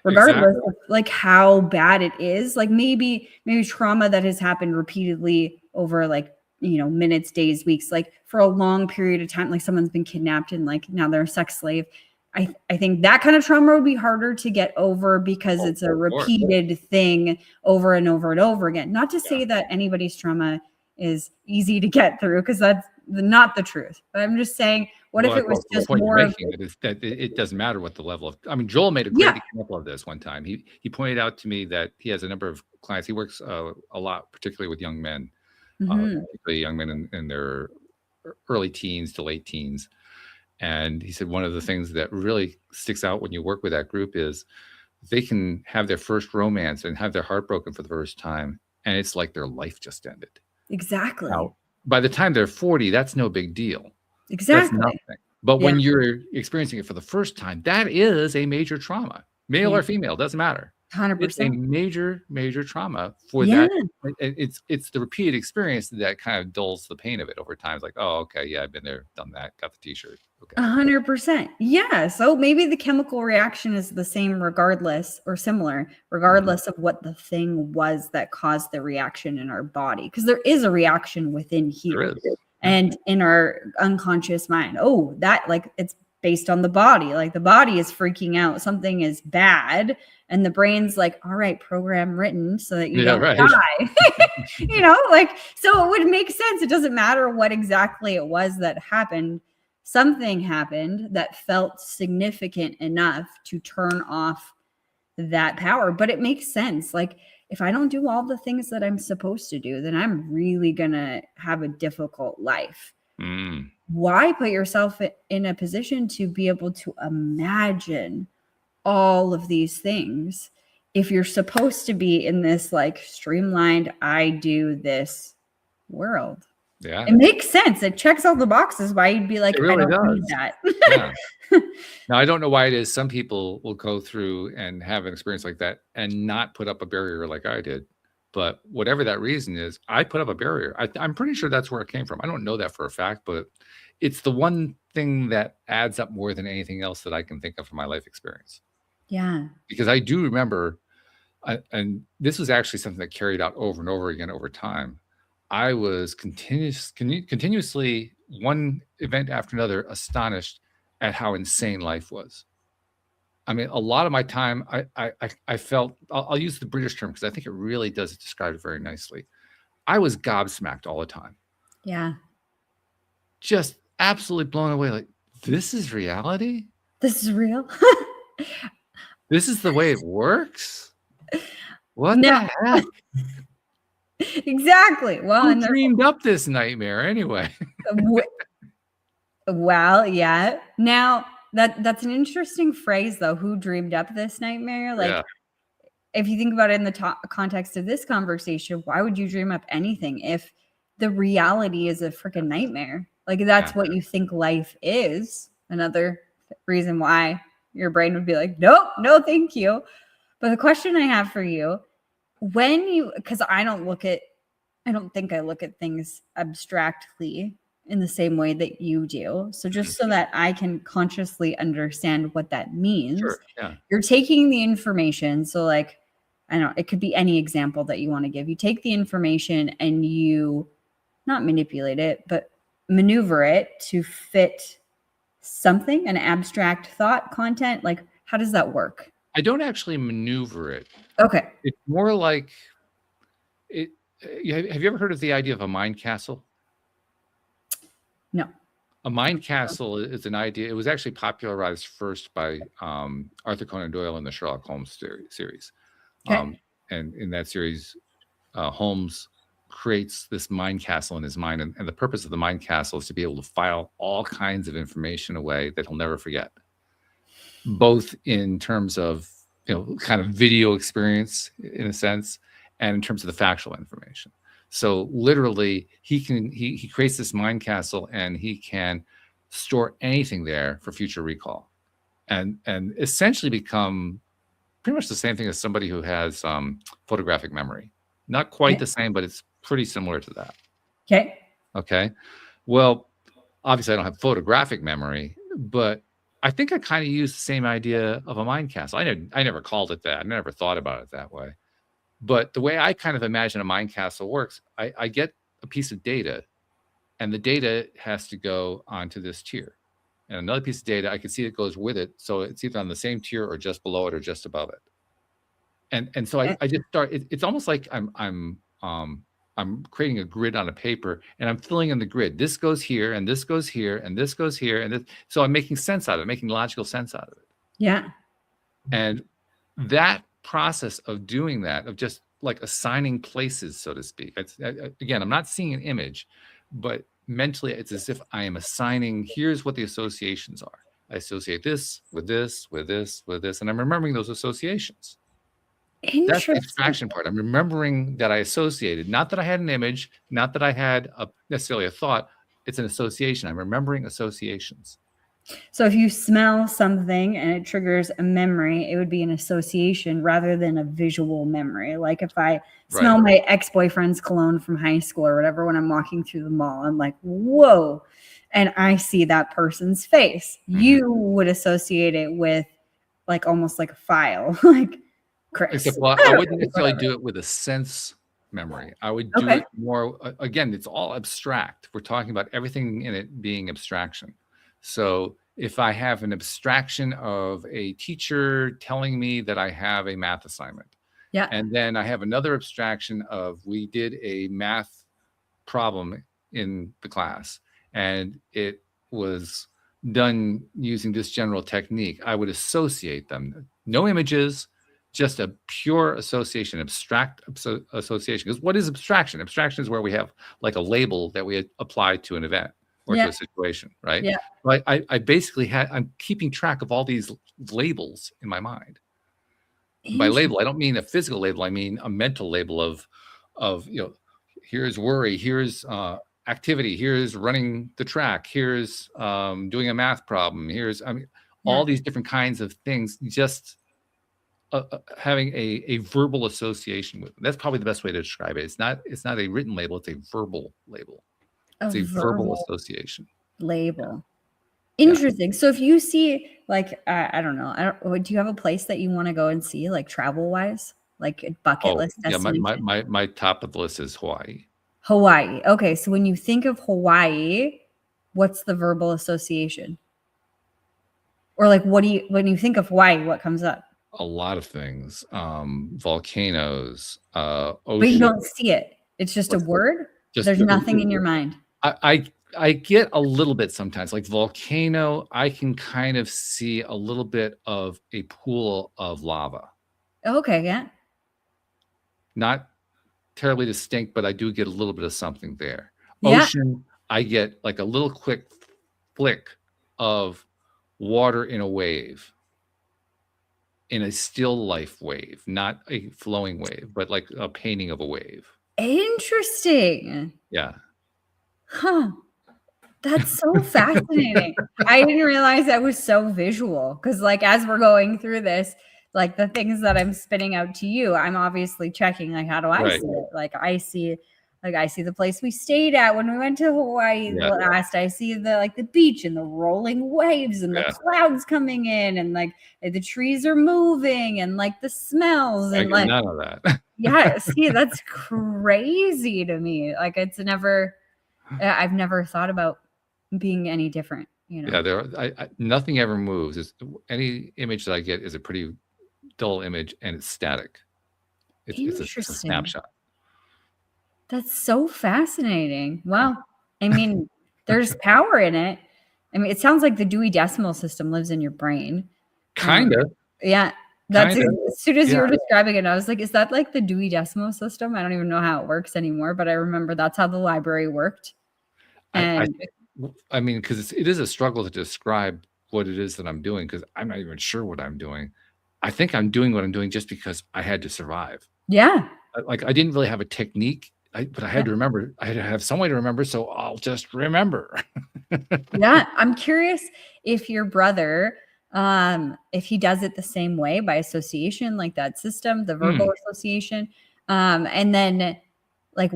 Regardless of like how bad it is, like maybe trauma that has happened repeatedly over like, minutes, days, weeks, like for a long period of time, like someone's been kidnapped and like now they're a sex slave. I think that kind of trauma would be harder to get over, because it's a repeated thing over and over and over again. Not to say that anybody's trauma is easy to get through, because that's not the truth. But I'm just saying, what if it was just more of that it doesn't matter what the level of, Joel made a great example of this one time. He pointed out to me that he has a number of clients. He works a lot, particularly with young men, particularly young men in their early teens to late teens. And he said one of the things that really sticks out when you work with that group is they can have their first romance and have their heart broken for the first time, and it's like their life just ended. Exactly. Now, by the time they're 40, that's no big deal. Exactly. That's nothing. But when you're experiencing it for the first time, that is a major trauma. Male or female, doesn't matter. It's a 100%. major trauma for Yeah. that. It's the repeated experience that kind of dulls the pain of it over time. It's like, oh, okay, yeah, I've been there, done that, got the t-shirt. Okay. 100%. Yeah. So maybe the chemical reaction is the same regardless, or similar, regardless of what the thing was that caused the reaction in our body. Because there is a reaction within There here is. and in our unconscious mind. Oh, that, like, it's based on the body. Like, the body is freaking out. Something is bad. And the brain's like, all right, program written so that you don't die. Like, so it would make sense. It doesn't matter what exactly it was that happened. Something happened that felt significant enough to turn off that power. But it makes sense. Like, if I don't do all the things that I'm supposed to do, then I'm really going to have a difficult life. Why put yourself in a position to be able to imagine all of these things if you're supposed to be in this like streamlined, I do this world? Yeah. It makes sense. It checks all the boxes why you'd be like, it really I don't does. need that. Yeah. Now, I don't know why it is some people will go through and have an experience like that and not put up a barrier like I did. But whatever that reason is, I put up a barrier. I'm pretty sure that's where it came from. I don't know that for a fact, but it's the one thing that adds up more than anything else that I can think of from my life experience. Yeah. Because I do remember, and this was actually something that carried out over and over again over time. I was continuously, one event after another, astonished at how insane life was. I mean, a lot of my time, I felt, I'll use the British term because I think it really does describe it very nicely. I was gobsmacked all the time. Yeah. Just absolutely blown away. Like, this is reality? This is real? This is the way it works? What the heck? Exactly. Well, who dreamed up this nightmare anyway? Well, yeah. Now, that's an interesting phrase, though. Who dreamed up this nightmare? Like, if you think about it in the context of this conversation, why would you dream up anything if the reality is a freaking nightmare? Like, that's what you think life is. Another reason why your brain would be like, nope, no, thank you. But the question I have for you, because I don't think I look at things abstractly in the same way that you do. So just so that I can consciously understand what that means, you're taking the information. So like, I don't know, it could be any example that you want to give. You take the information and you not manipulate it, but maneuver it to fit something, an abstract thought content. Like, how does that work? I don't actually maneuver it. Okay. It's more like it. Have you ever heard of the idea of a mind castle? No. A mind castle is an idea. It was actually popularized first by Arthur Conan Doyle in the Sherlock Holmes series. Okay. And in that series, Holmes creates this mind castle in his mind. And the purpose of the mind castle is to be able to file all kinds of information away that he'll never forget, both in terms of, kind of video experience in a sense, and in terms of the factual information. So literally he creates this mind castle and he can store anything there for future recall and essentially become pretty much the same thing as somebody who has photographic memory. Not quite the same, but it's pretty similar to that. Okay. Well, obviously I don't have photographic memory, but I think I kind of use the same idea of a mind castle. I never called it that. I never thought about it that way. But the way I kind of imagine a mind castle works, I get a piece of data, and the data has to go onto this tier. And another piece of data, I can see it goes with it. So it's either on the same tier or just below it or just above it. And so I just start, it's almost like I'm creating a grid on a paper and I'm filling in the grid. This goes here and this goes here and this goes here. And so I'm making sense out of it, making logical sense out of it. Yeah. And that process of doing that, of just like assigning places, so to speak. Again, I'm not seeing an image, but mentally it's as if I am assigning, here's what the associations are. I associate this with this, with this, with this, and I'm remembering those associations. That's the abstraction part. I'm remembering that I associated, not that I had an image, not that I had necessarily a thought. It's an association. I'm remembering associations. So if you smell something and it triggers a memory, it would be an association rather than a visual memory. Like if I smell my ex-boyfriend's cologne from high school or whatever, when I'm walking through the mall, I'm like, whoa. And I see that person's face. You would associate it with like almost like a file, like Chris. Except, well, I wouldn't necessarily do it with a sense memory. I would do it more, again, it's all abstract. We're talking about everything in it being abstraction. So if I have an abstraction of a teacher telling me that I have a math assignment, and then I have another abstraction of we did a math problem in the class and it was done using this general technique, I would associate them. No images, just a pure association, abstract association. Because what is abstraction? Abstraction is where we have like a label that we apply to an event or to a situation, right? Yeah. But I basically I'm keeping track of all these labels in my mind. By label, I don't mean a physical label. I mean a mental label of here's worry, here's activity, here's running the track, here's doing a math problem, here's all these different kinds of things. Just having a verbal association with them. That's probably the best way to describe it. It's not a written label, it's a verbal label. It's a verbal association. Label. Interesting. So if you see like I don't know, do you have a place that you want to go and see, like travel wise, like a bucket list destination? Yeah, my top of the list is Hawaii. Hawaii. Okay, so when you think of Hawaii, what's the verbal association? Or like when you think of Hawaii, what comes up? A lot of things. Volcanoes, ocean. But you don't see it. It's just a word? There's nothing in your mind. I get a little bit sometimes, like volcano, I can kind of see a little bit of a pool of lava. Okay, yeah. Not terribly distinct, but I do get a little bit of something there. Ocean, I get like a little quick flick of water in a wave, in a still life wave, not a flowing wave, but like a painting of a wave. Interesting. Yeah. Huh. That's so fascinating. I didn't realize that was so visual because like as we're going through this, like the things that I'm spitting out to you, I'm obviously checking like how do I see it? Like I see the place we stayed at when we went to Hawaii last. I see the beach and the rolling waves and the clouds coming in and like the trees are moving and like the smells and like none of that. Yeah, see, that's crazy to me. Like I've never thought about being any different, Yeah, nothing ever moves. Any image that I get is a pretty dull image and it's static. It's a snapshot. That's so fascinating. Well, I mean, there's power in it. I mean, it sounds like the Dewey Decimal System lives in your brain. Kind of. Yeah. As soon as you were describing it, I was like, is that like the Dewey Decimal System? I don't even know how it works anymore, but I remember that's how the library worked. And I mean, because it is a struggle to describe what it is that I'm doing because I'm not even sure what I'm doing. I think I'm doing what I'm doing just because I had to survive. Yeah. Like I didn't really have a technique, but I had to remember. I had to have some way to remember, so I'll just remember. Yeah. I'm curious if your brother, if he does it the same way by association, like that system, the verbal association. And then like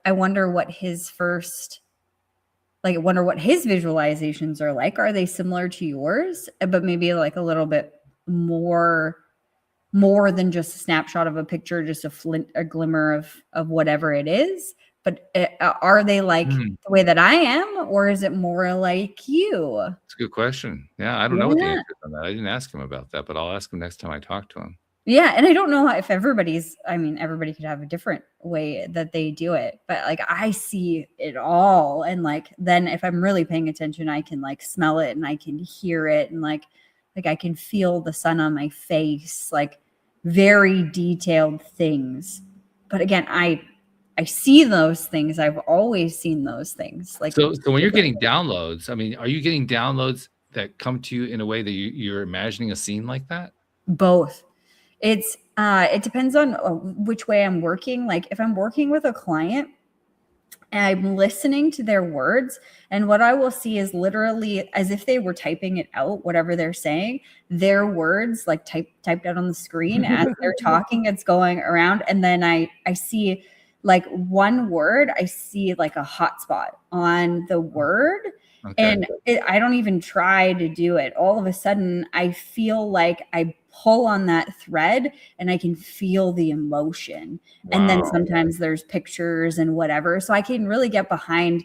I wonder what his visualizations are like. Are they similar to yours, but maybe like a little bit more than just a snapshot of a picture, just a glimmer of whatever it is? But are they like the way that I am, or is it more like you? It's a good question. Yeah, I don't know what the answer is on that. I didn't ask him about that, but I'll ask him next time I talk to him. Yeah, and I don't know if everybody could have a different way that they do it, but like I see it all, and like then if I'm really paying attention, I can like smell it and I can hear it, and like I can feel the sun on my face, like very detailed things. But again, I see those things. I've always seen those things. Like so when you're getting downloads, I mean, are you getting downloads that come to you in a way that you're imagining a scene like that? Both. It depends on which way I'm working. Like if I'm working with a client, and I'm listening to their words. And what I will see is literally as if they were typing it out, whatever they're saying, their words like typed out on the screen as they're talking, it's going around. And then I see like one word, I see like a hotspot on the word. Okay. And I don't even try to do it. All of a sudden, I feel like I pull on that thread and I can feel the emotion. Wow. And then sometimes there's pictures and whatever. So I can really get behind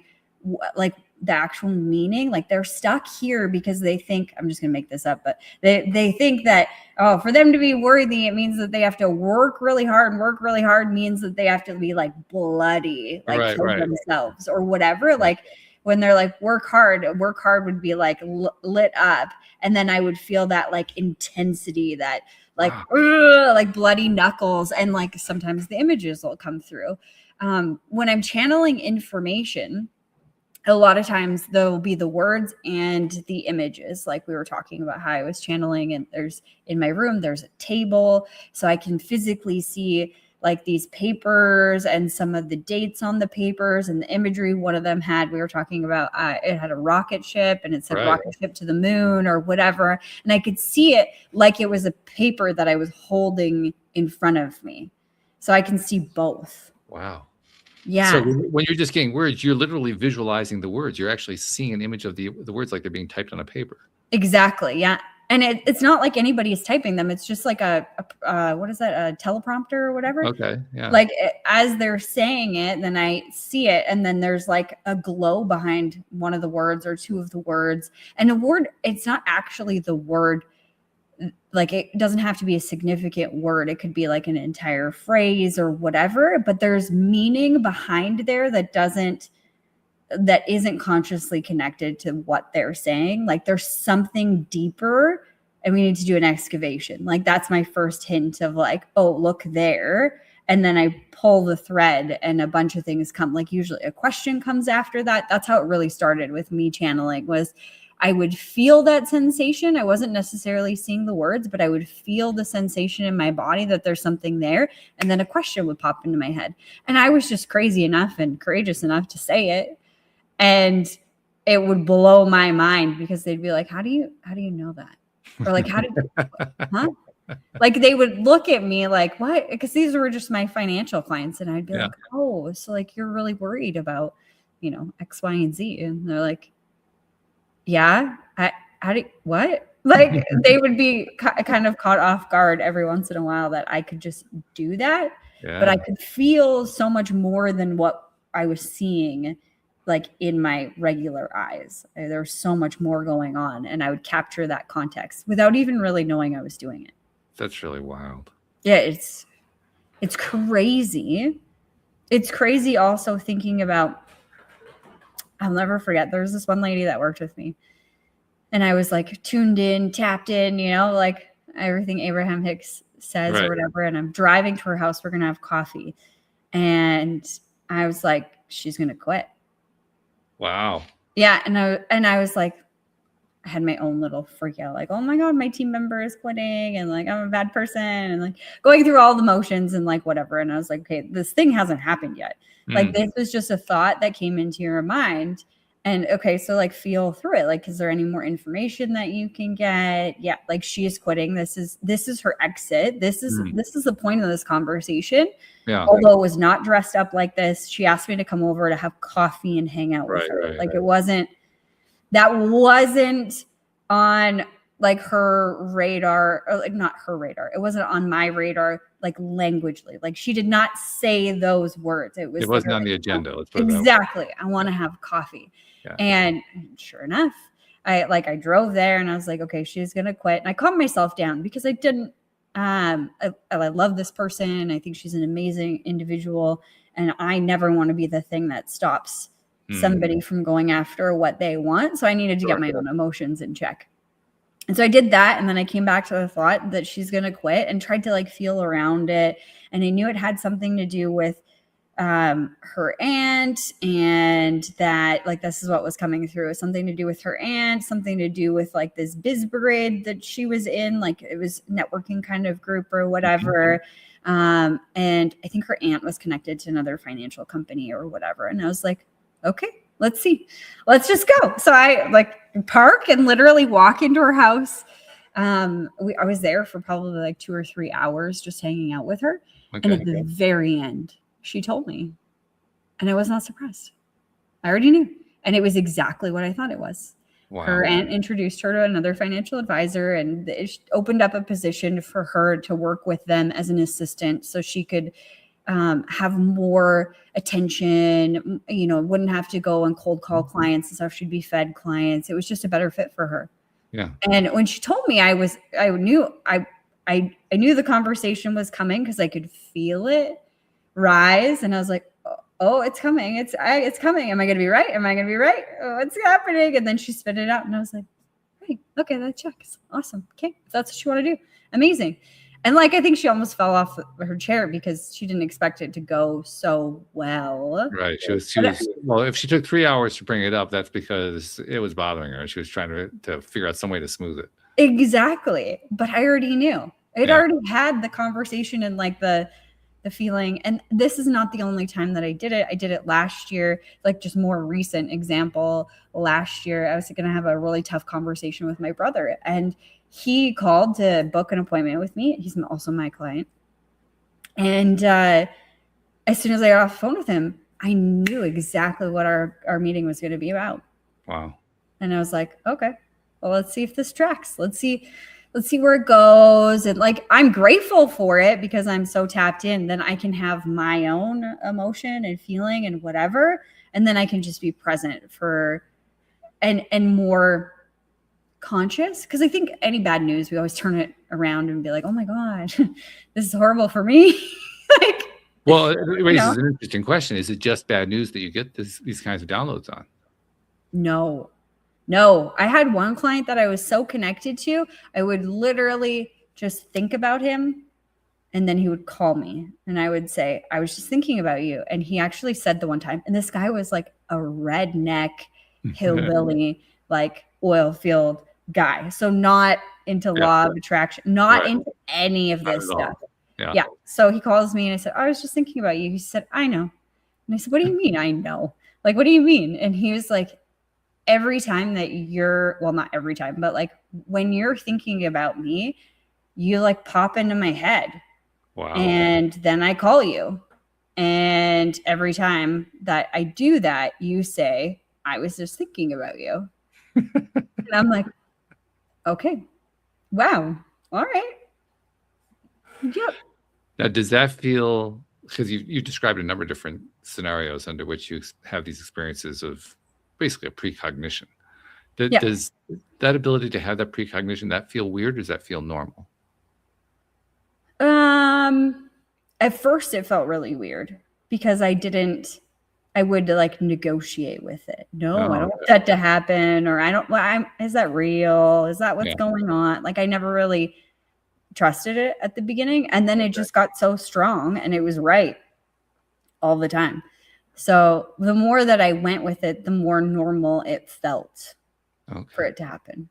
like the actual meaning. Like they're stuck here because they think, I'm just going to make this up, but they think that, oh, for them to be worthy, it means that they have to work really hard, and work really hard means that they have to be like bloody, like kill themselves or whatever. Right. Like when they're like, work hard would be like lit up. And then I would feel that like intensity, that like, like bloody knuckles. And like, sometimes the images will come through. When I'm channeling information, a lot of times there'll be the words and the images. Like we were talking about how I was channeling, and there's in my room, there's a table. So I can physically see like these papers and some of the dates on the papers and the imagery. One of them had, we were talking about, it had a rocket ship and it said rocket ship to the moon or whatever. And I could see it like it was a paper that I was holding in front of me. So I can see both. Wow. Yeah. So when you're just getting words, you're literally visualizing the words. You're actually seeing an image of the words like they're being typed on a paper. Exactly. Yeah. And it's not like anybody is typing them. It's just like a what is that? A teleprompter or whatever. Okay. Yeah. Like as they're saying it, then I see it. And then there's like a glow behind one of the words or two of the words. And a word, it's not actually the word. Like it doesn't have to be a significant word. It could be like an entire phrase or whatever, but there's meaning behind there that isn't consciously connected to what they're saying. Like there's something deeper and we need to do an excavation. Like that's my first hint of like, oh, look there. And then I pull the thread and a bunch of things come, like usually a question comes after that. That's how it really started with me channeling, was I would feel that sensation. I wasn't necessarily seeing the words, but I would feel the sensation in my body that there's something there. And then a question would pop into my head. And I was just crazy enough and courageous enough to say it. And it would blow my mind because they'd be like, how do you know that? Or like, huh? Like they would look at me like, what? Because these were just my financial clients. And I'd be like, oh, so like, you're really worried about, X, Y, and Z. And they're like, yeah, what? Like they would be kind of caught off guard every once in a while that I could just do that. Yeah. But I could feel so much more than what I was seeing like in my regular eyes. There was so much more going on, and I would capture that context without even really knowing I was doing it. That's really wild. Yeah, it's crazy. It's crazy also thinking about, I'll never forget, there was this one lady that worked with me, and I was like tuned in, tapped in, like everything Abraham Hicks says or whatever. And I'm driving to her house. We're going to have coffee. And I was like, she's going to quit. Wow. Yeah. And I was like, I had my own little freak out, like, oh my God, my team member is quitting, and like, I'm a bad person, and like going through all the motions and like whatever. And I was like, okay, this thing hasn't happened yet. Like this was just a thought that came into your mind. And okay, so like feel through it. Like, is there any more information that you can get? Yeah. Like she is quitting. This is her exit. This is the point of this conversation. Yeah. Although it was not dressed up like this. She asked me to come over to have coffee and hang out with her. It wasn't on like her radar, or like not her radar. It wasn't on my radar, like languagely. Like she did not say those words. It wasn't on the agenda. Let's put it exactly. I want to have coffee. Yeah. And sure enough, I drove there and I was like, okay, she's going to quit. And I calmed myself down because I didn't, I love this person. I think she's an amazing individual, and I never want to be the thing that stops somebody from going after what they want. So I needed to get my own emotions in check. And so I did that. And then I came back to the thought that she's going to quit and tried to like feel around it. And I knew it had something to do with her aunt, and that like, this is what was coming through, something to do with her aunt, something to do with like this biz brigade that she was in, like it was networking kind of group or whatever. And I think her aunt was connected to another financial company or whatever. And I was like, okay, let's see. Let's just go. So I like park and literally walk into her house. I was there for probably like 2 or 3 hours just hanging out with her. Okay. And at the very end, she told me. And I was not surprised. I already knew. And it was exactly what I thought it was. Wow. Her aunt introduced her to another financial advisor, and it opened up a position for her to work with them as an assistant so she could have more attention, wouldn't have to go and cold call clients and stuff. She'd be fed clients. It was just a better fit for her. Yeah. And when she told me, I knew the conversation was coming because I could feel it rise. And I was like, oh, it's coming. It's coming. Am I going to be right? Am I going to be right? Oh, what's happening? And then she spit it out. And I was like, hey, okay, that checks. Awesome. Okay. If that's what you want to do. Amazing. And like, I think she almost fell off her chair because she didn't expect it to go so well. Right. She was, well, if she took 3 hours to bring it up, that's because it was bothering her. She was trying to figure out some way to smooth it. Exactly. But I already knew. I'd already had the conversation and like the feeling. And this is not the only time that I did it. I did it last year, like just more recent example. Last year, I was going to have a really tough conversation with my brother, and he called to book an appointment with me. He's also my client. And as soon as I got off the phone with him, I knew exactly what our meeting was going to be about. Wow. And I was like, okay, well, let's see if this tracks. Let's see where it goes. And like, I'm grateful for it because I'm so tapped in. Then I can have my own emotion and feeling and whatever. And then I can just be present for, and more conscious. Cause I think any bad news, we always turn it around and be like, oh my God, this is horrible for me. Like, well, it raises an interesting question. Is it just bad news that you get these kinds of downloads on? No, I had one client that I was so connected to, I would literally just think about him, and then he would call me and I would say, I was just thinking about you. And he actually said the one time, and this guy was like a redneck hillbilly, like oil field guy. So not into law of attraction, not into any of this stuff. Yeah. So he calls me and I said, I was just thinking about you. He said, I know. And I said, what do you mean? I know. Like, what do you mean? And he was like, every time that not every time, but like when you're thinking about me, you like pop into my head. Wow. And then I call you. And every time that I do that, you say, I was just thinking about you. And I'm like, okay, wow. All right. Yep. Now, does that feel, because you described a number of different scenarios under which you have these experiences of basically a precognition. Does that ability to have that precognition, that feel weird, or does that feel normal? At first it felt really weird because I would like negotiate with it. No, I don't want that to happen. Or is that real? Is that what's going on? Like I never really trusted it at the beginning. And then it just got so strong and it was right all the time. So the more that I went with it, the more normal it felt for it to happen.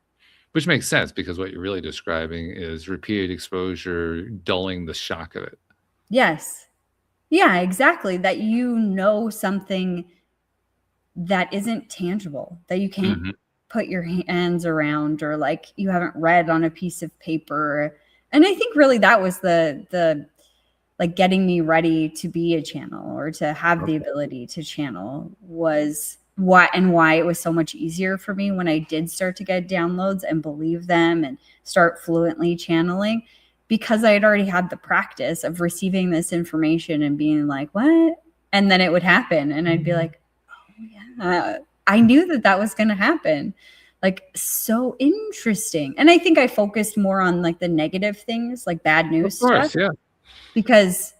Which makes sense because what you're really describing is repeated exposure, dulling the shock of it. Yes. Yeah, exactly. That something that isn't tangible, that you can't put your hands around, or like you haven't read on a piece of paper. And I think really that was the like getting me ready to be a channel or to have the ability to channel was why it was so much easier for me when I did start to get downloads and believe them and start fluently channeling, because I had already had the practice of receiving this information and being like, what? And then it would happen. And I'd be like, oh yeah, I knew that was going to happen. Like, so interesting. And I think I focused more on like the negative things, like bad news stuff. Yeah. Because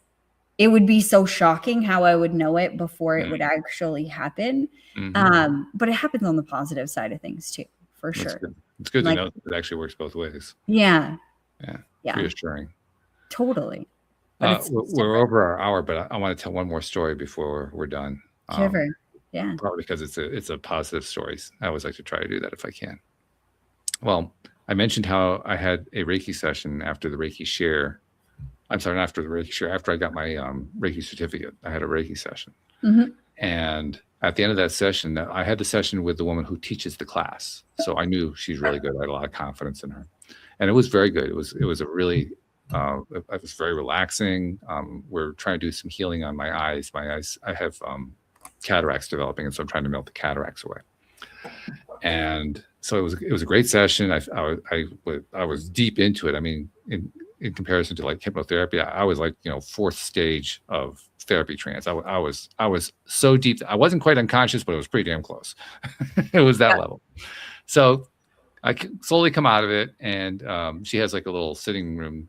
it would be so shocking how I would know it before it would actually happen. But it happens on the positive side of things too, for sure. Good. It's good to know that it actually works both ways. Yeah. Reassuring. Totally. We're over our hour, but I want to tell one more story before we're done. Sure. Yeah. Probably because it's a positive story. I always like to try to do that if I can. Well, I mentioned how I had a Reiki session after the Reiki share I'm sorry, after the Reiki, sure. After I got my Reiki certificate, I had a Reiki session. And at the end of that session, I had the session with the woman who teaches the class. So I knew she's really good. I had a lot of confidence in her. And it was very good. It was a really, it was very relaxing. We're trying to do some healing on my eyes. I have cataracts developing, and so I'm trying to melt the cataracts away. And so it was a great session. I was deep into it. I mean, in comparison to like hypnotherapy, I was like, fourth stage of therapy trance. I was so deep. I wasn't quite unconscious, but it was pretty damn close. It was that level. So I slowly come out of it, and she has like a little sitting room.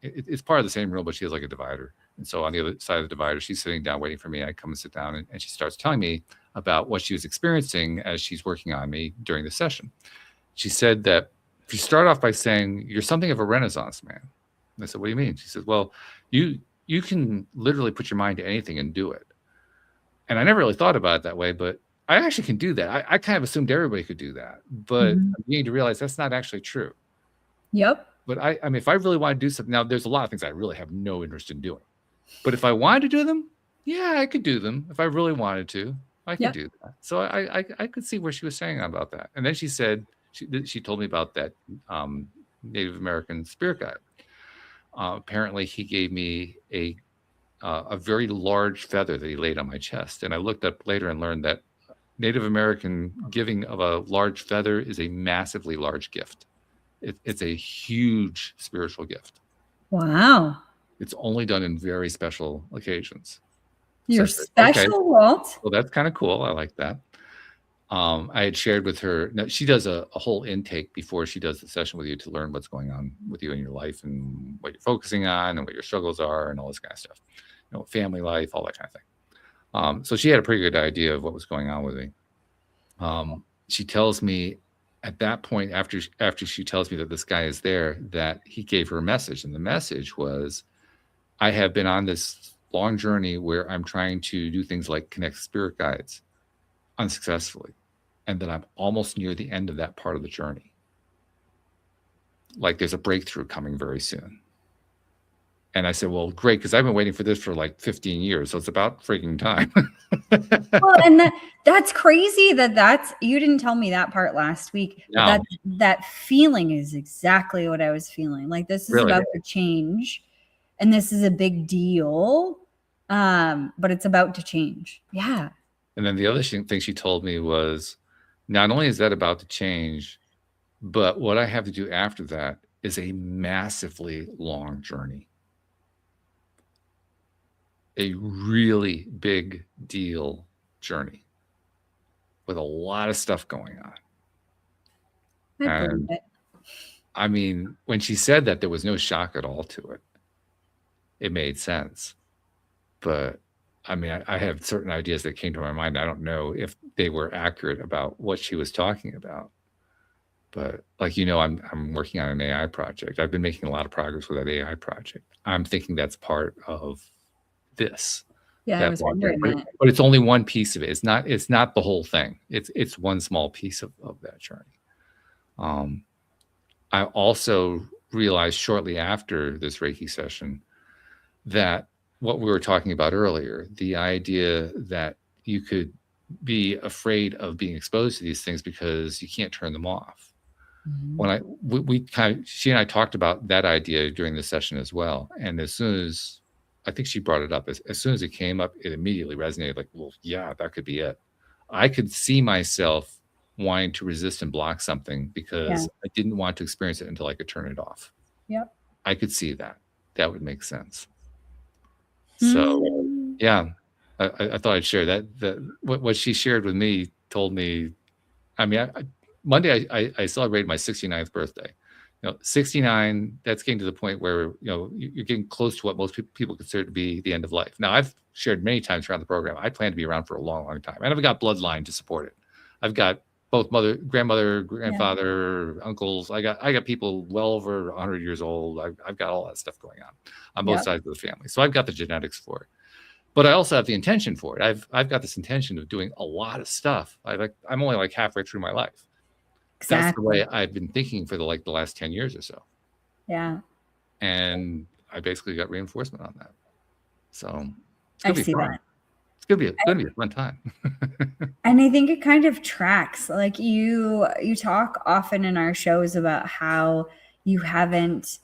It's part of the same room, but she has like a divider. And so on the other side of the divider, she's sitting down waiting for me. I come and sit down, and she starts telling me about what she was experiencing as she's working on me during the session. She said that if you start off by saying, "You're something of a Renaissance man." And I said, "What do you mean?" She said, "Well, you can literally put your mind to anything and do it." And I never really thought about it that way, but I actually can do that. I kind of assumed everybody could do that, but I'm beginning to realize that's not actually true. Yep. But I mean, if I really want to do something, now there's a lot of things I really have no interest in doing. But if I wanted to do them, yeah, I could do them. If I really wanted to, I could do that. So I could see where she was saying about that. And then she said, she told me about that Native American spirit guide. Apparently, he gave me a very large feather that he laid on my chest. And I looked up later and learned that Native American giving of a large feather is a massively large gift. It's a huge spiritual gift. Wow. It's only done in very special occasions. You're so special, okay. Walt. Well, that's kind of cool. I like that. I had shared with her. Now, she does a whole intake before she does the session with you to learn what's going on with you in your life and what you're focusing on and what your struggles are and all this kind of stuff. Family life, all that kind of thing. So she had a pretty good idea of what was going on with me. She tells me at that point, after she tells me that this guy is there, that he gave her a message. And the message was, I have been on this long journey where I'm trying to do things like connect spirit guides unsuccessfully, and that I'm almost near the end of that part of the journey. Like there's a breakthrough coming very soon. And I said, well, great, because I've been waiting for this for like 15 years. So it's about freaking time. Well, and that's crazy you didn't tell me that part last week. No. That feeling is exactly what I was feeling. Like this is really about to change. And this is a big deal. But it's about to change. Yeah. And then the other thing she told me was, not only is that about to change, but what I have to do after that is a massively long journey. A really big deal journey with a lot of stuff going on. I mean, when she said that, there was no shock at all to it. It made sense. But I mean, I have certain ideas that came to my mind. I don't know if they were accurate about what she was talking about. But like, I'm working on an AI project. I've been making a lot of progress with that AI project. I'm thinking that's part of this. Yeah, I was wondering that. But it's only one piece of it. It's not the whole thing. It's one small piece of that journey. I also realized shortly after this Reiki session that what we were talking about earlier, the idea that you could be afraid of being exposed to these things because you can't turn them off. Mm-hmm. She and I talked about that idea during the session as well. And as soon as I think she brought it up, as soon as it came up, it immediately resonated like, well, yeah, that could be it. I could see myself wanting to resist and block something because I didn't want to experience it until I could turn it off. Yep. I could see that. That would make sense. So, yeah, I thought I'd share that. What she shared with me told me, I mean, Monday I celebrated my 69th birthday. 69, that's getting to the point where, you're getting close to what most people consider to be the end of life. Now, I've shared many times around the program, I plan to be around for a long, long time. And I've got bloodline to support it. I've got both grandmother, grandfather, uncles. I got people well over 100 years old. I've got all that stuff going on both sides of the family. So I've got the genetics for it. But I also have the intention for it. I've got this intention of doing a lot of stuff. I'm only like halfway through my life. Exactly. That's the way I've been thinking for the last 10 years or so. Yeah. And I basically got reinforcement on that. So it's I gonna be see fun. that. It's gonna be a fun time. And I think it kind of tracks. Like you talk often in our shows about how you haven't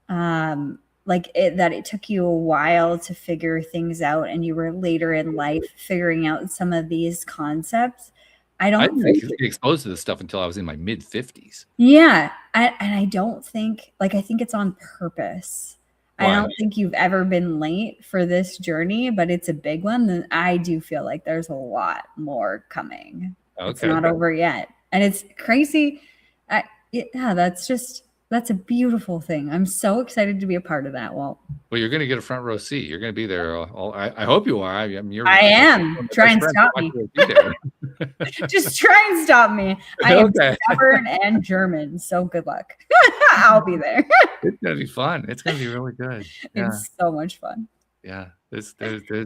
that it took you a while to figure things out, and you were later in life figuring out some of these concepts. I didn't get exposed to this stuff until I was in my mid 50s. Yeah. And I don't think, like, I think it's on purpose. I don't think you've ever been late for this journey, but it's a big one. And I do feel like there's a lot more coming. Okay. It's not over yet. And it's crazy. That's a beautiful thing. I'm so excited to be a part of that, Walt. Well, you're going to get a front row seat. You're going to be there. I hope you are. I am. Try and stop me. Just try and stop me. I am stubborn and German, so good luck. I'll be there. It's going to be fun. It's going to be really good. Yeah. It's so much fun. Yeah, there's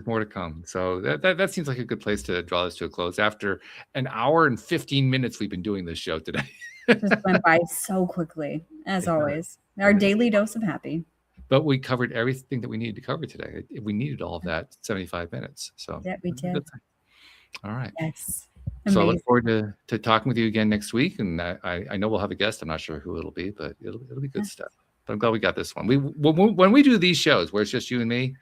more to come. So that seems like a good place to draw this to a close. After an hour and 15 minutes we've been doing this show today. Just went by so quickly, as always. Our daily dose of happy. But we covered everything that we needed to cover today. We needed all of that 75 minutes. So yeah, we did. All right. Yes. Amazing. So I look forward to talking with you again next week. And I know we'll have a guest. I'm not sure who it'll be, but it'll be good stuff. But I'm glad we got this one. When we do these shows where it's just you and me,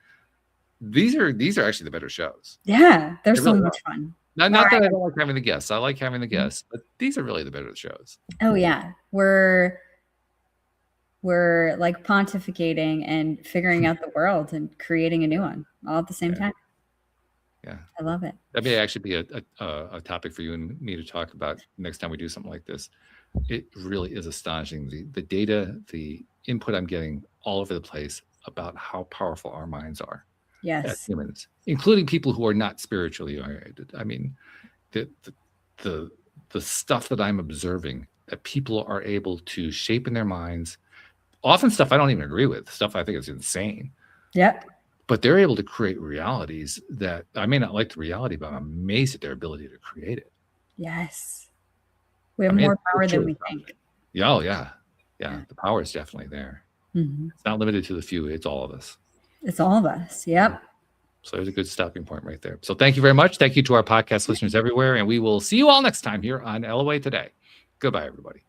these are actually the better shows. Yeah, they're so much fun. Not that I don't like having the guests. I like having the guests, but these are really the better shows. Oh yeah, we're like pontificating and figuring out the world and creating a new one all at the same time. Yeah, I love it. That may actually be a topic for you and me to talk about next time we do something like this. It really is astonishing, the data, the input I'm getting all over the place about how powerful our minds are. Yes, as humans, including people who are not spiritually oriented. I mean, the stuff that I'm observing that people are able to shape in their minds, often stuff I don't even agree with, stuff I think is insane. Yep. But they're able to create realities that I may not like the reality, but I'm amazed at their ability to create it. Yes. We have more power than we think. Yeah, oh yeah. The power is definitely there. Mm-hmm. It's not limited to the few, it's all of us. It's all of us. Yep. So there's a good stopping point right there. So thank you very much. Thank you to our podcast listeners everywhere. And we will see you all next time here on LOA Today. Goodbye, everybody.